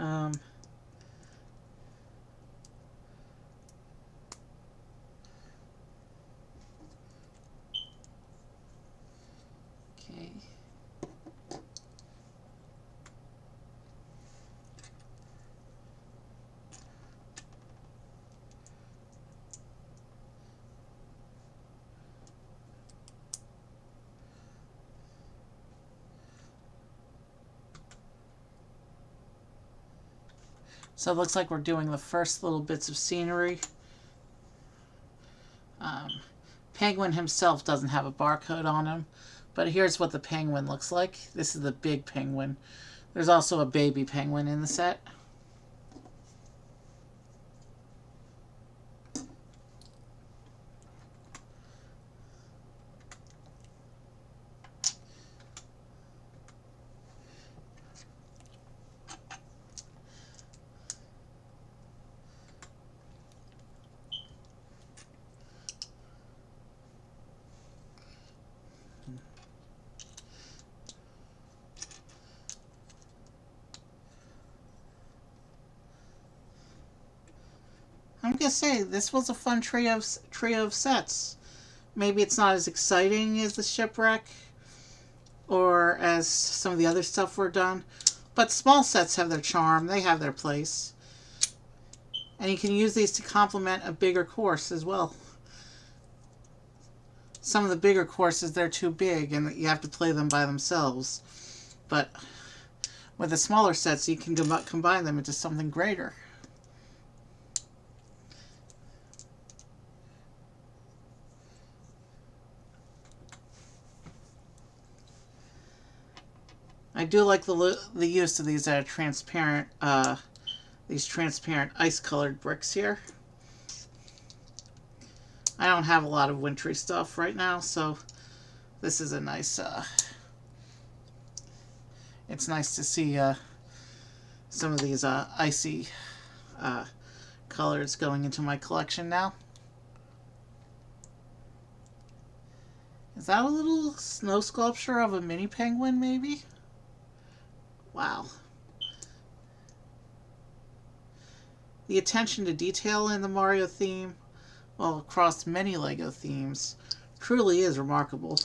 Alright. Okay. So it looks like we're doing the first little bits of scenery. Penguin himself doesn't have a barcode on him, but here's what the penguin looks like. This is the big penguin. There's also a baby penguin in the set. I'm gonna say this was a fun trio of sets. Maybe it's not as exciting as the shipwreck or as some of the other stuff we're done, but small sets have their charm. They have their place, and you can use these to complement a bigger course as well. Some of the bigger courses, they're too big and you have to play them by themselves, but with the smaller sets you can combine them into something greater. I do like the use of these transparent ice-colored bricks here. I don't have a lot of wintry stuff right now, so this is a nice. It's nice to see some of these icy colors going into my collection now. Is that a little snow sculpture of a mini penguin, maybe? Wow. The attention to detail in the Mario theme, well, across many LEGO themes, truly is remarkable.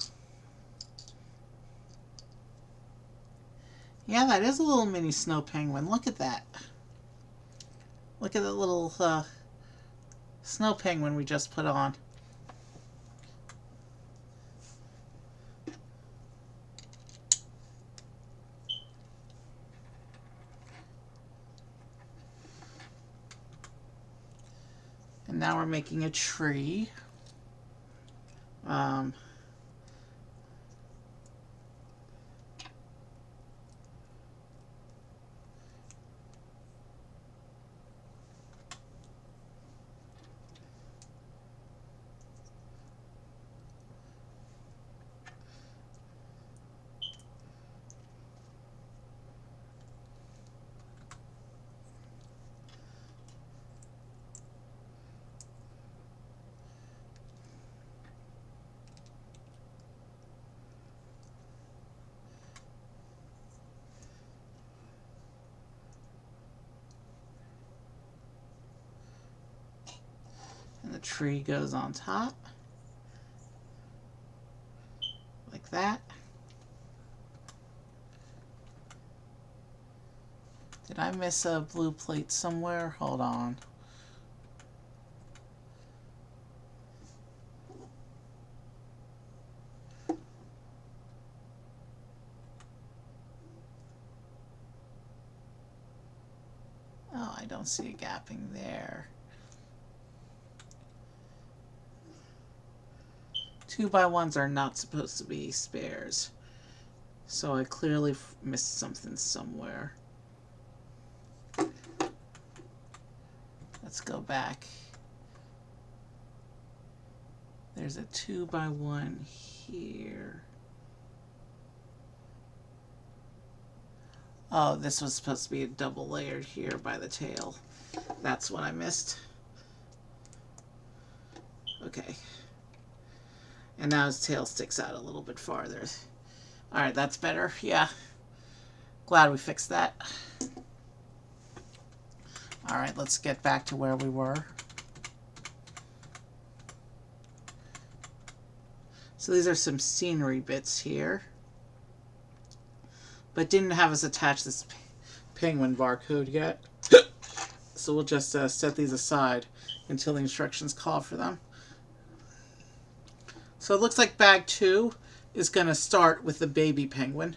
Yeah, that is a little mini snow penguin. Look at that. Look at the little snow penguin we just put on. And now we're making a tree. And the tree goes on top. Like that. Did I miss a blue plate somewhere? Hold on. Oh, I don't see a gapping there. 2x1s are not supposed to be spares. So I clearly missed something somewhere. Let's go back. There's a 2x1 here. Oh, this was supposed to be a double layered here by the tail. That's what I missed. Okay. And now his tail sticks out a little bit farther. Alright, that's better. Yeah. Glad we fixed that. Alright, let's get back to where we were. So these are some scenery bits here. But didn't have us attach this penguin barcode yet. So we'll just set these aside until the instructions call for them. So it looks like bag 2 is going to start with the baby penguin.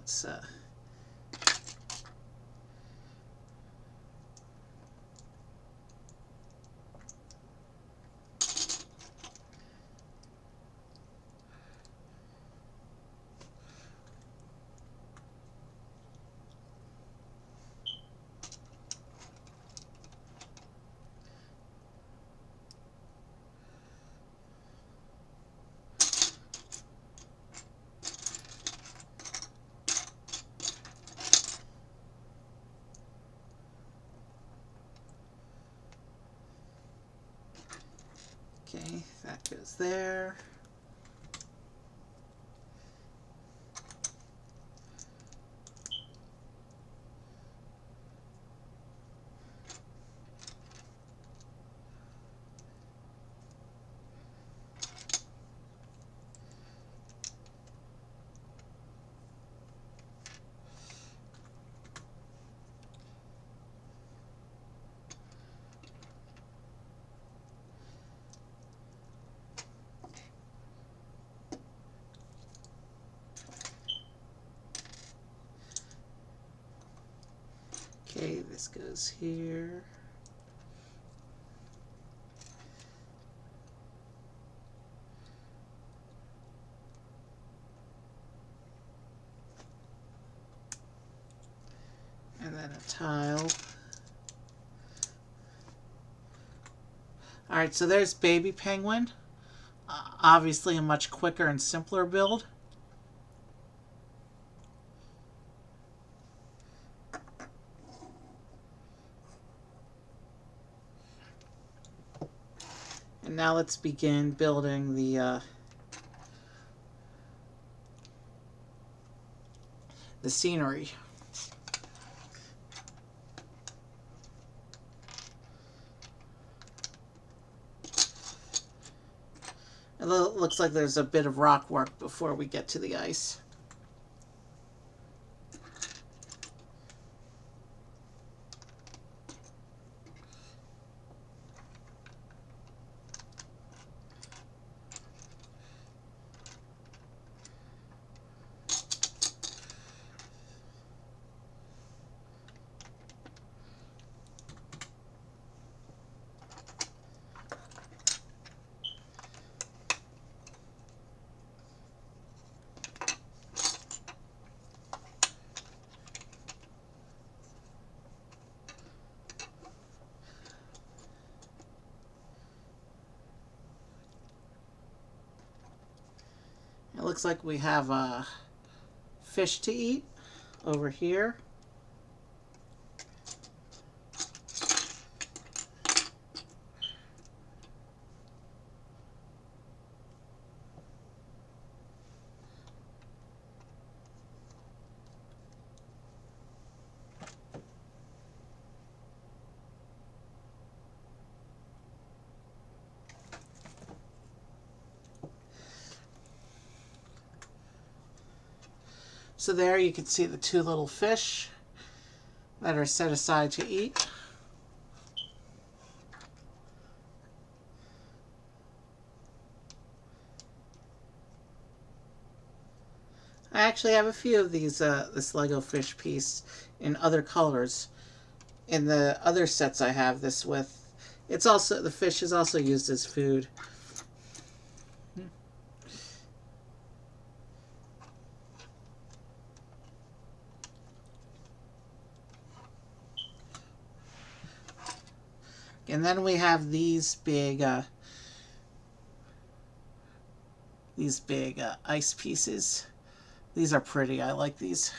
let's okay, that goes there. Okay, this goes here. And then a tile. Alright, so there's Baby Penguin. Obviously a much quicker and simpler build. And now let's begin building the scenery. It looks like there's a bit of rock work before we get to the ice. It looks like we have a fish to eat over here. So there you can see the two little fish that are set aside to eat. I actually have a few of these this Lego fish piece in other colors. In the other sets I have this with, it's also, the fish is also used as food. And then we have these big ice pieces. These are pretty. I like these.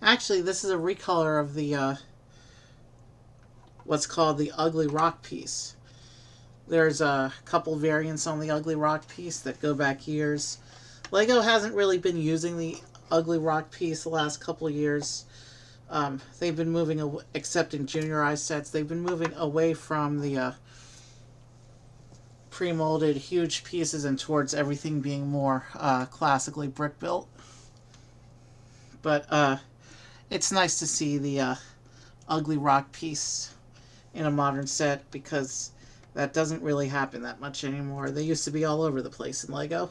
Actually, this is a recolor of the what's called the ugly rock piece. There's a couple variants on the ugly rock piece that go back years. Lego hasn't really been using the ugly rock piece the last couple of years. They've been moving, except in juniorized sets, they've been moving away from the pre-molded huge pieces and towards everything being more classically brick-built. But it's nice to see the ugly rock piece in a modern set, because that doesn't really happen that much anymore. They used to be all over the place in Lego.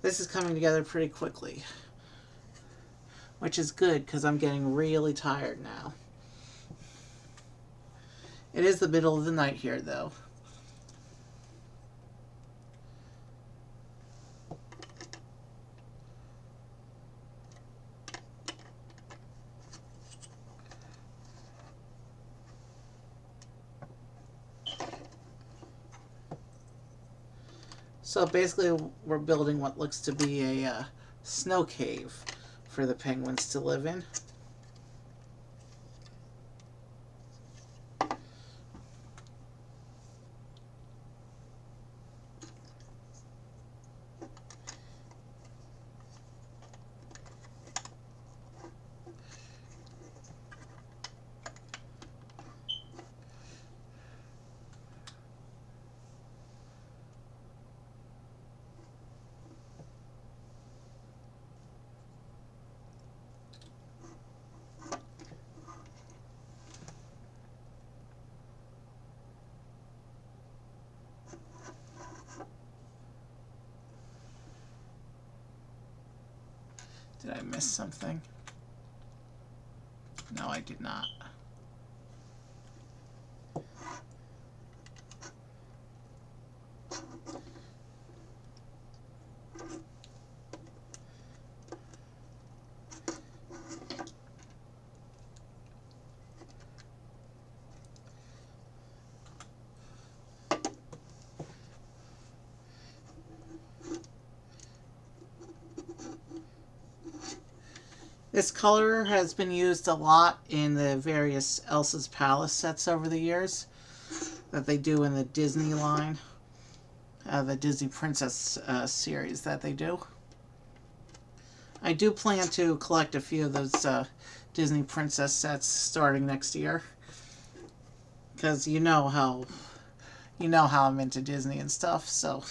This is coming together pretty quickly, which is good because I'm getting really tired now. It is the middle of the night here, though. So basically, we're building what looks to be a snow cave for the penguins to live in. Did I miss something? No, I did not. This color has been used a lot in the various Elsa's Palace sets over the years that they do in the Disney line, the Disney Princess series that they do. I do plan to collect a few of those Disney Princess sets starting next year, because you know how I'm into Disney and stuff. So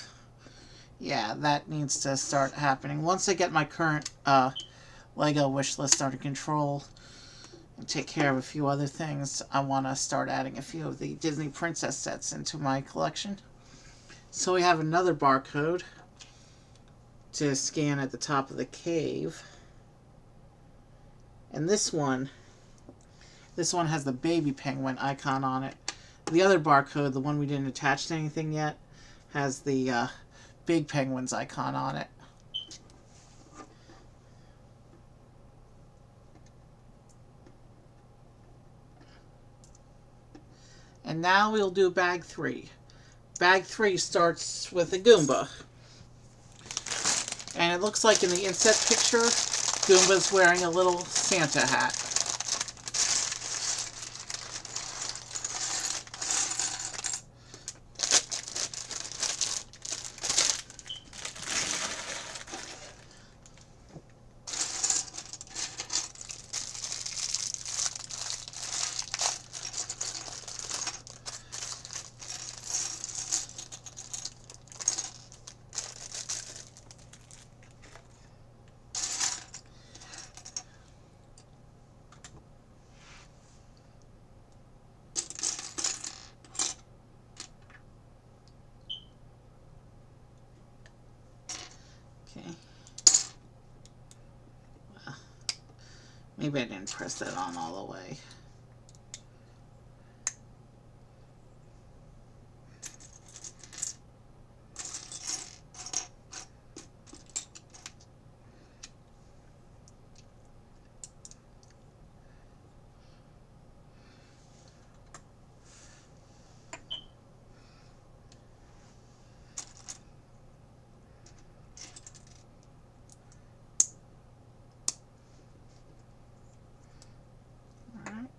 yeah, that needs to start happening once I get my current Lego wish list under control and take care of a few other things. I want to start adding a few of the Disney Princess sets into my collection. So we have another barcode to scan at the top of the cave. And this one has the baby penguin icon on it. The other barcode, the one we didn't attach to anything yet, has the big penguin's icon on it. And now we'll do bag 3. Bag 3 starts with a Goomba. And it looks like in the inset picture, Goomba's wearing a little Santa hat. Okay. Well, maybe I didn't press that on all the way. Alright.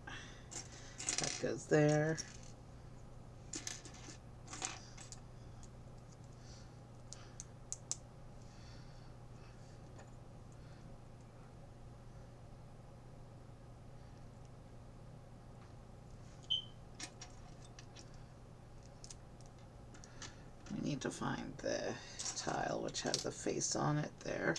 That goes there. We need to find the tile which has a face on it there.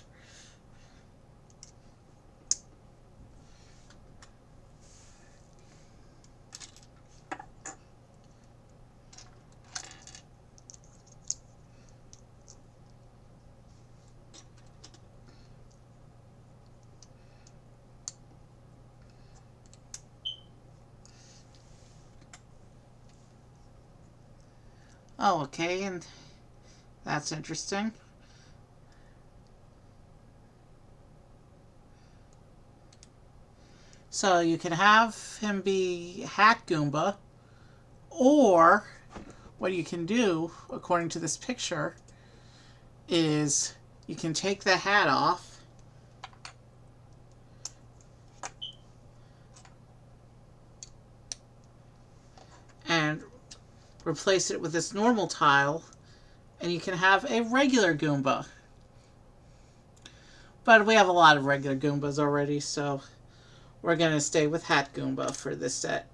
Oh, okay, and that's interesting. So you can have him be Hat Goomba, or what you can do, according to this picture, is you can take the hat off and replace it with this normal tile, and you can have a regular Goomba. But we have a lot of regular Goombas already, so we're going to stay with Hat Goomba for this set.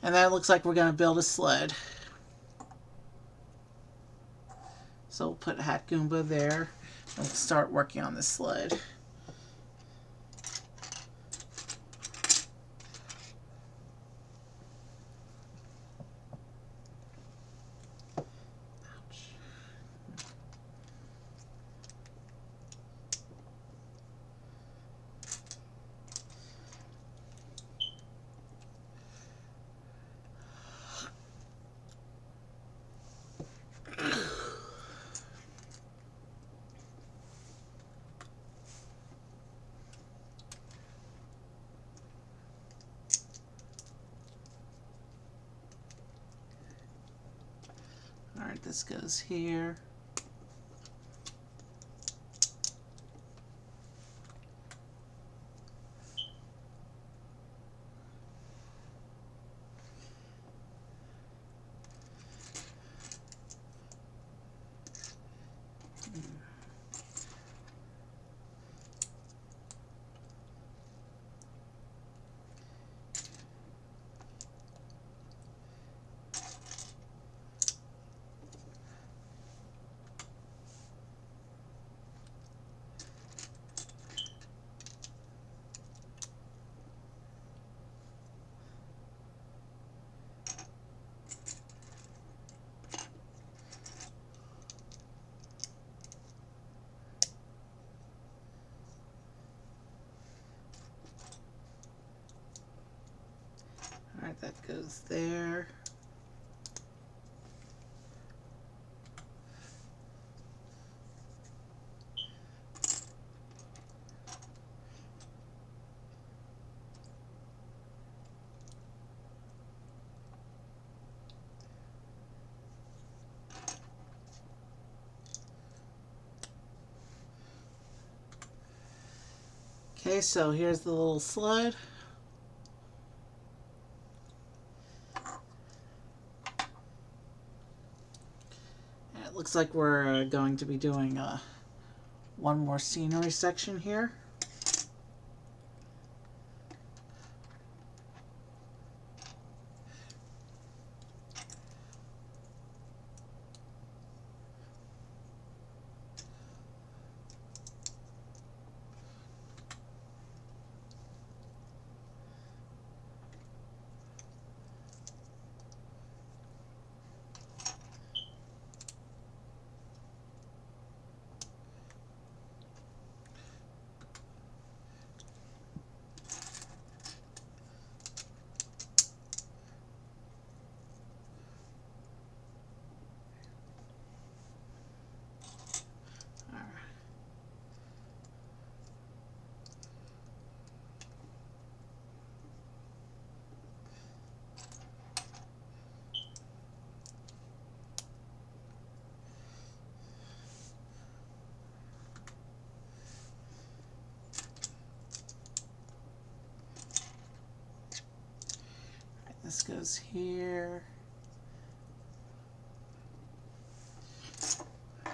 And then it looks like we're going to build a sled. So we'll put Hat Goomba there, and we'll start working on the sled. Alright, this goes here. Alright, that goes there. Okay, so here's the little sled. And it looks like we're going to be doing one more scenery section here. This goes here. It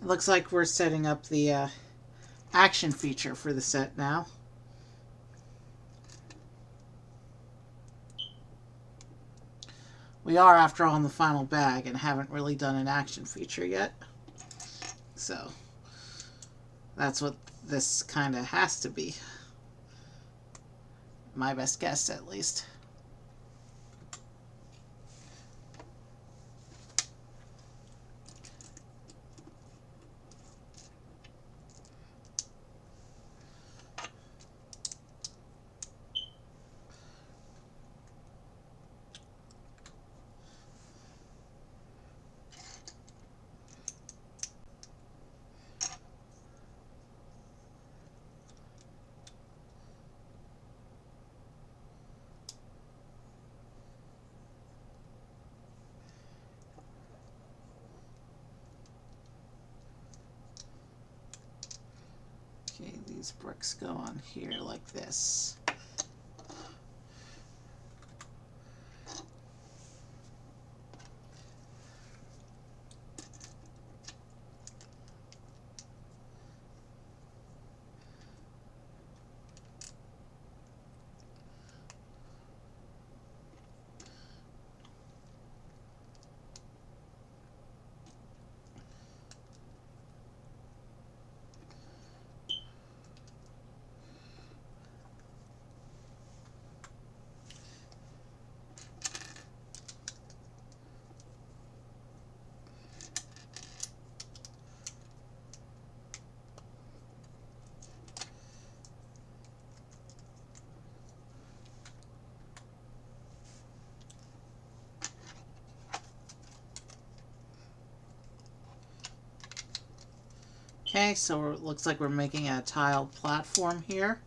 looks like we're setting up the action feature for the set now. We are, after all, in the final bag and haven't really done an action feature yet. So that's what this kind of has to be. My best guess, at least. these bricks go on here like this. Okay, so it looks like we're making a tiled platform here.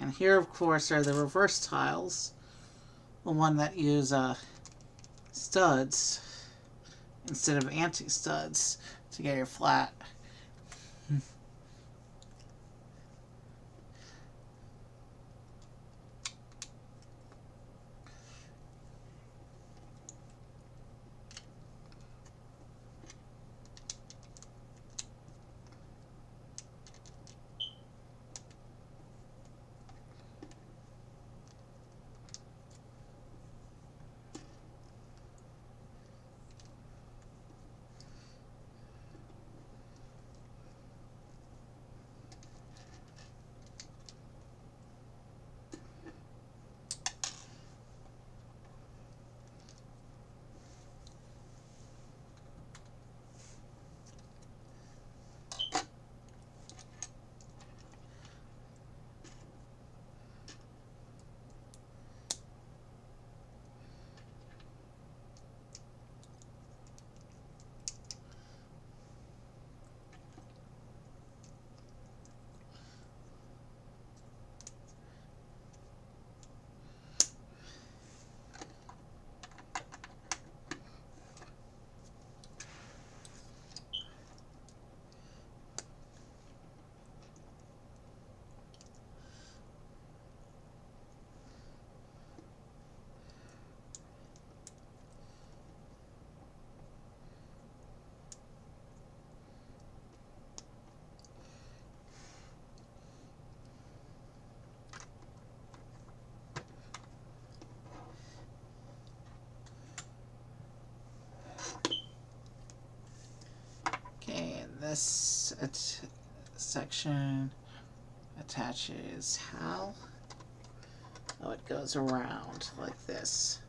And here, of course, are the reverse tiles, the one that use studs instead of anti-studs to get your flat. Okay, and this section attaches how? Oh, it goes around like this.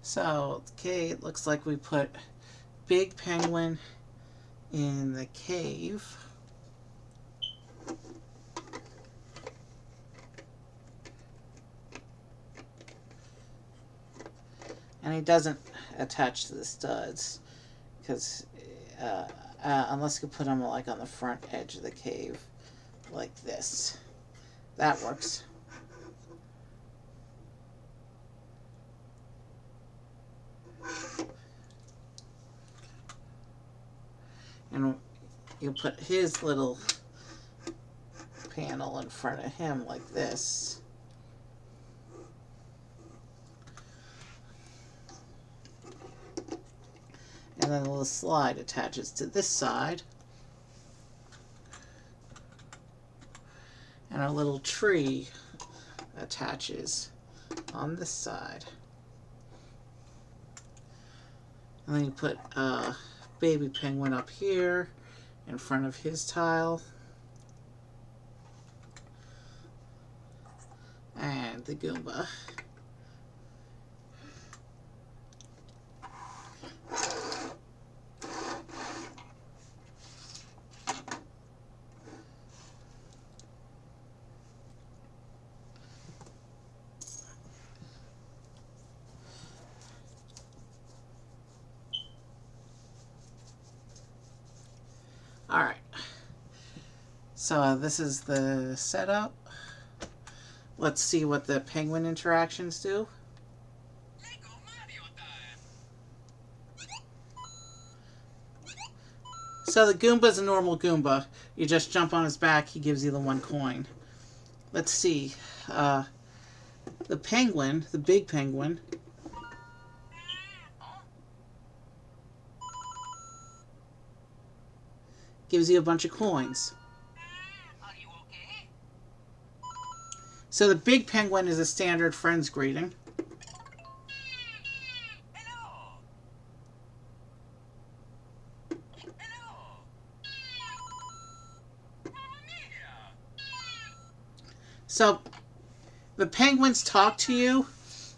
So, okay, it looks like we put Big Penguin in the cave. And he doesn't attach to the studs because unless you put them like on the front edge of the cave like this. That works. And you put his little panel in front of him like this. And then the little slide attaches to this side. And our little tree attaches on this side. And then you put a baby penguin up here in front of his tile. And the Goomba. Alright, so this is the setup. Let's see what the penguin interactions do. So the Goomba's a normal Goomba. You just jump on his back, he gives you the 1 coin. Let's see. The penguin, the big penguin, gives you a bunch of coins. So the big penguin is a standard friend's greeting. So the penguins talk to you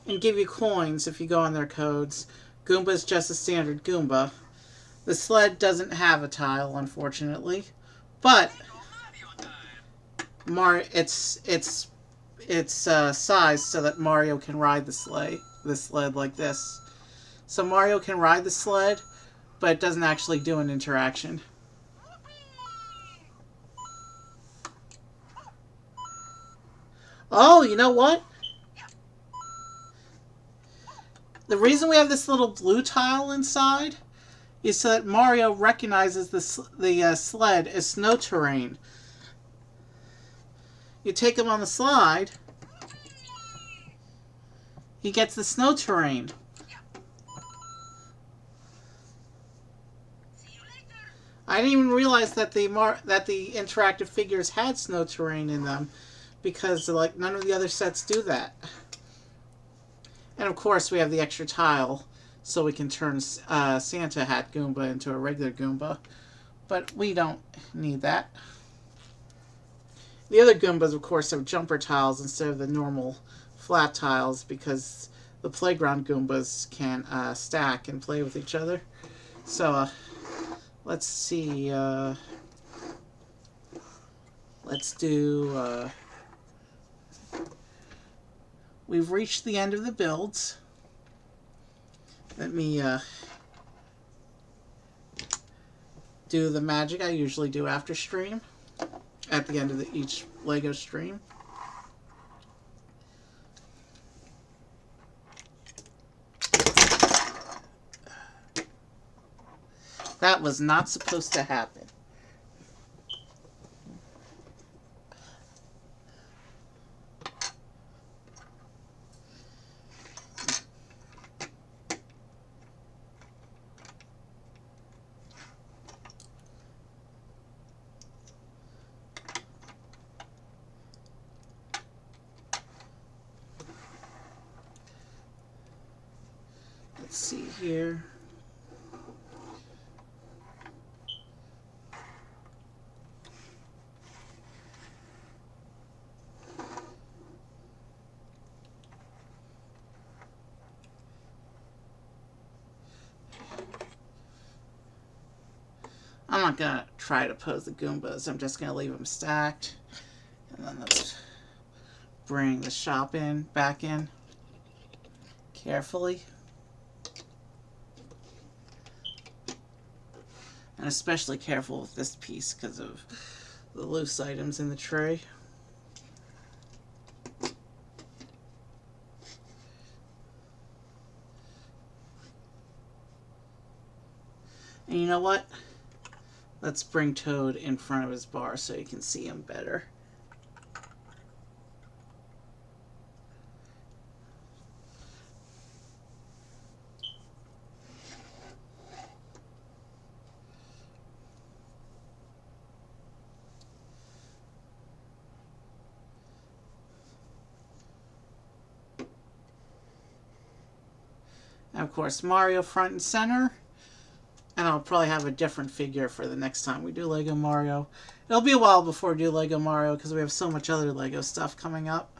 and give you coins if you go on their codes. Goomba's just a standard Goomba. The sled doesn't have a tile, unfortunately, but it's sized so that Mario can ride the sled like this. So Mario can ride the sled, but it doesn't actually do an interaction. Oh, you know what? The reason we have this little blue tile inside is so that Mario recognizes the sled as snow terrain. You take him on the slide, he gets the snow terrain. I didn't even realize that the interactive figures had snow terrain in them, because like none of the other sets do that. And of course we have the extra tile so we can turn Santa Hat Goomba into a regular Goomba, but we don't need that. The other Goombas of course have jumper tiles instead of the normal flat tiles, because the playground Goombas can stack and play with each other. So let's see, let's do we've reached the end of the builds. Let me do the magic I usually do after stream, at the end of each LEGO stream. That was not supposed to happen. Let's see here. I'm not going to try to pose the Goombas. I'm just going to leave them stacked. And then let's bring the shop back in carefully. And especially careful with this piece because of the loose items in the tray. And you know what? Let's bring Toad in front of his bar so you can see him better. And of course, Mario front and center. And I'll probably have a different figure for the next time we do Lego Mario. It'll be a while before we do Lego Mario because we have so much other Lego stuff coming up.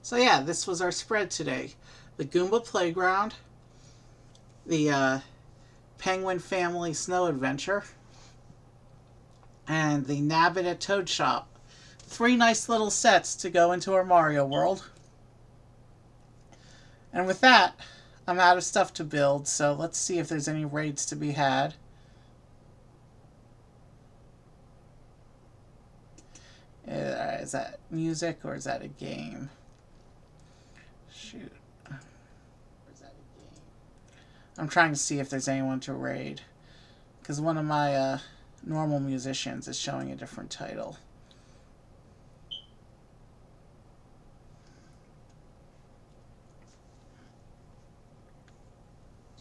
So yeah, this was our spread today. The Goomba Playground, the Penguin Family Snow Adventure, and the Nabbit at Toad Shop. 3 nice little sets to go into our Mario world. And with that, I'm out of stuff to build, so let's see if there's any raids to be had. Is that music or is that a game? Shoot. Or is that a game? I'm trying to see if there's anyone to raid. Because one of my normal musicians is showing a different title.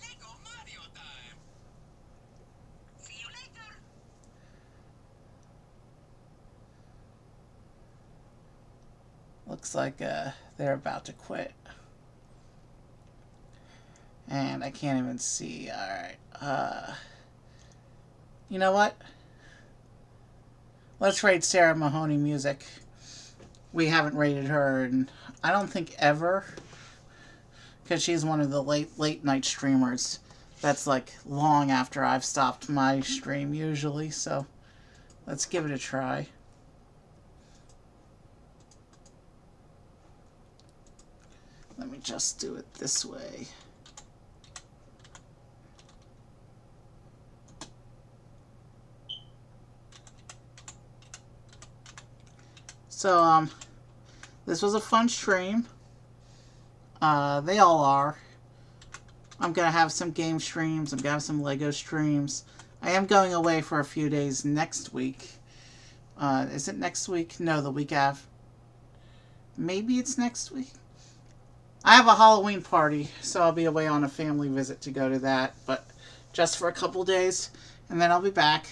Lego Mario time. See you later. Looks like they're about to quit. And I can't even see. Alright. You know what? Let's rate Sarah Mahoney Music. We haven't rated her in, I don't think, ever. Because she's one of the late night streamers. That's like long after I've stopped my stream usually. So let's give it a try. Let me just do it this way. So, this was a fun stream. They all are. I'm going to have some game streams. I'm going to have some Lego streams. I am going away for a few days next week. Is it next week? No, the week after. Maybe it's next week. I have a Halloween party, so I'll be away on a family visit to go to that. But just for a couple days. And then I'll be back.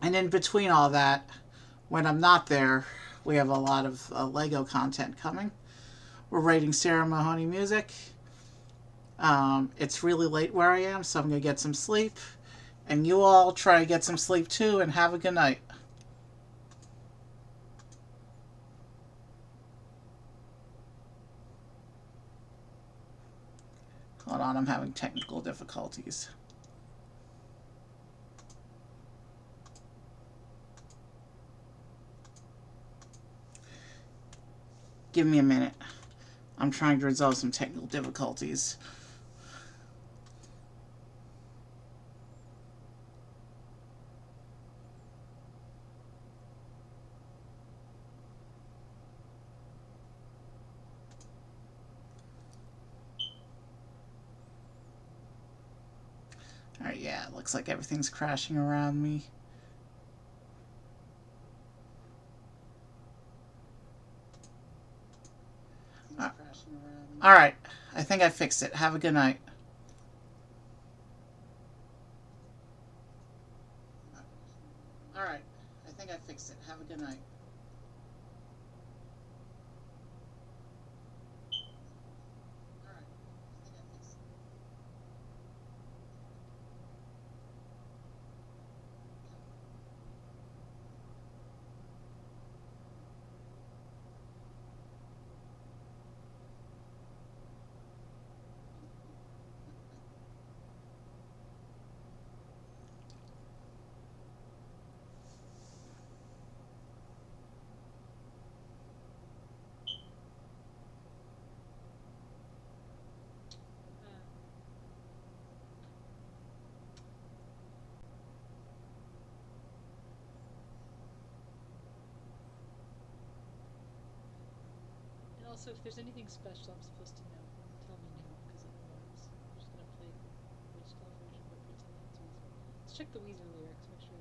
And in between all that, when I'm not there, we have a lot of Lego content coming. We're rating Sarah Mahoney Music. It's really late where I am, so I'm going to get some sleep. And you all try to get some sleep too, and have a good night. Hold on, I'm having technical difficulties. Give me a minute. I'm trying to resolve some technical difficulties. Alright, yeah, it looks like everything's crashing around me. Alright, I think I fixed it. Have a good night. Alright, I think I fixed it. Have a good night. Also, if there's anything special I'm supposed to know, tell me now, because otherwise I'm just gonna play the original version, but pretend it's Weezer. Let's check the Weezer lyrics, make sure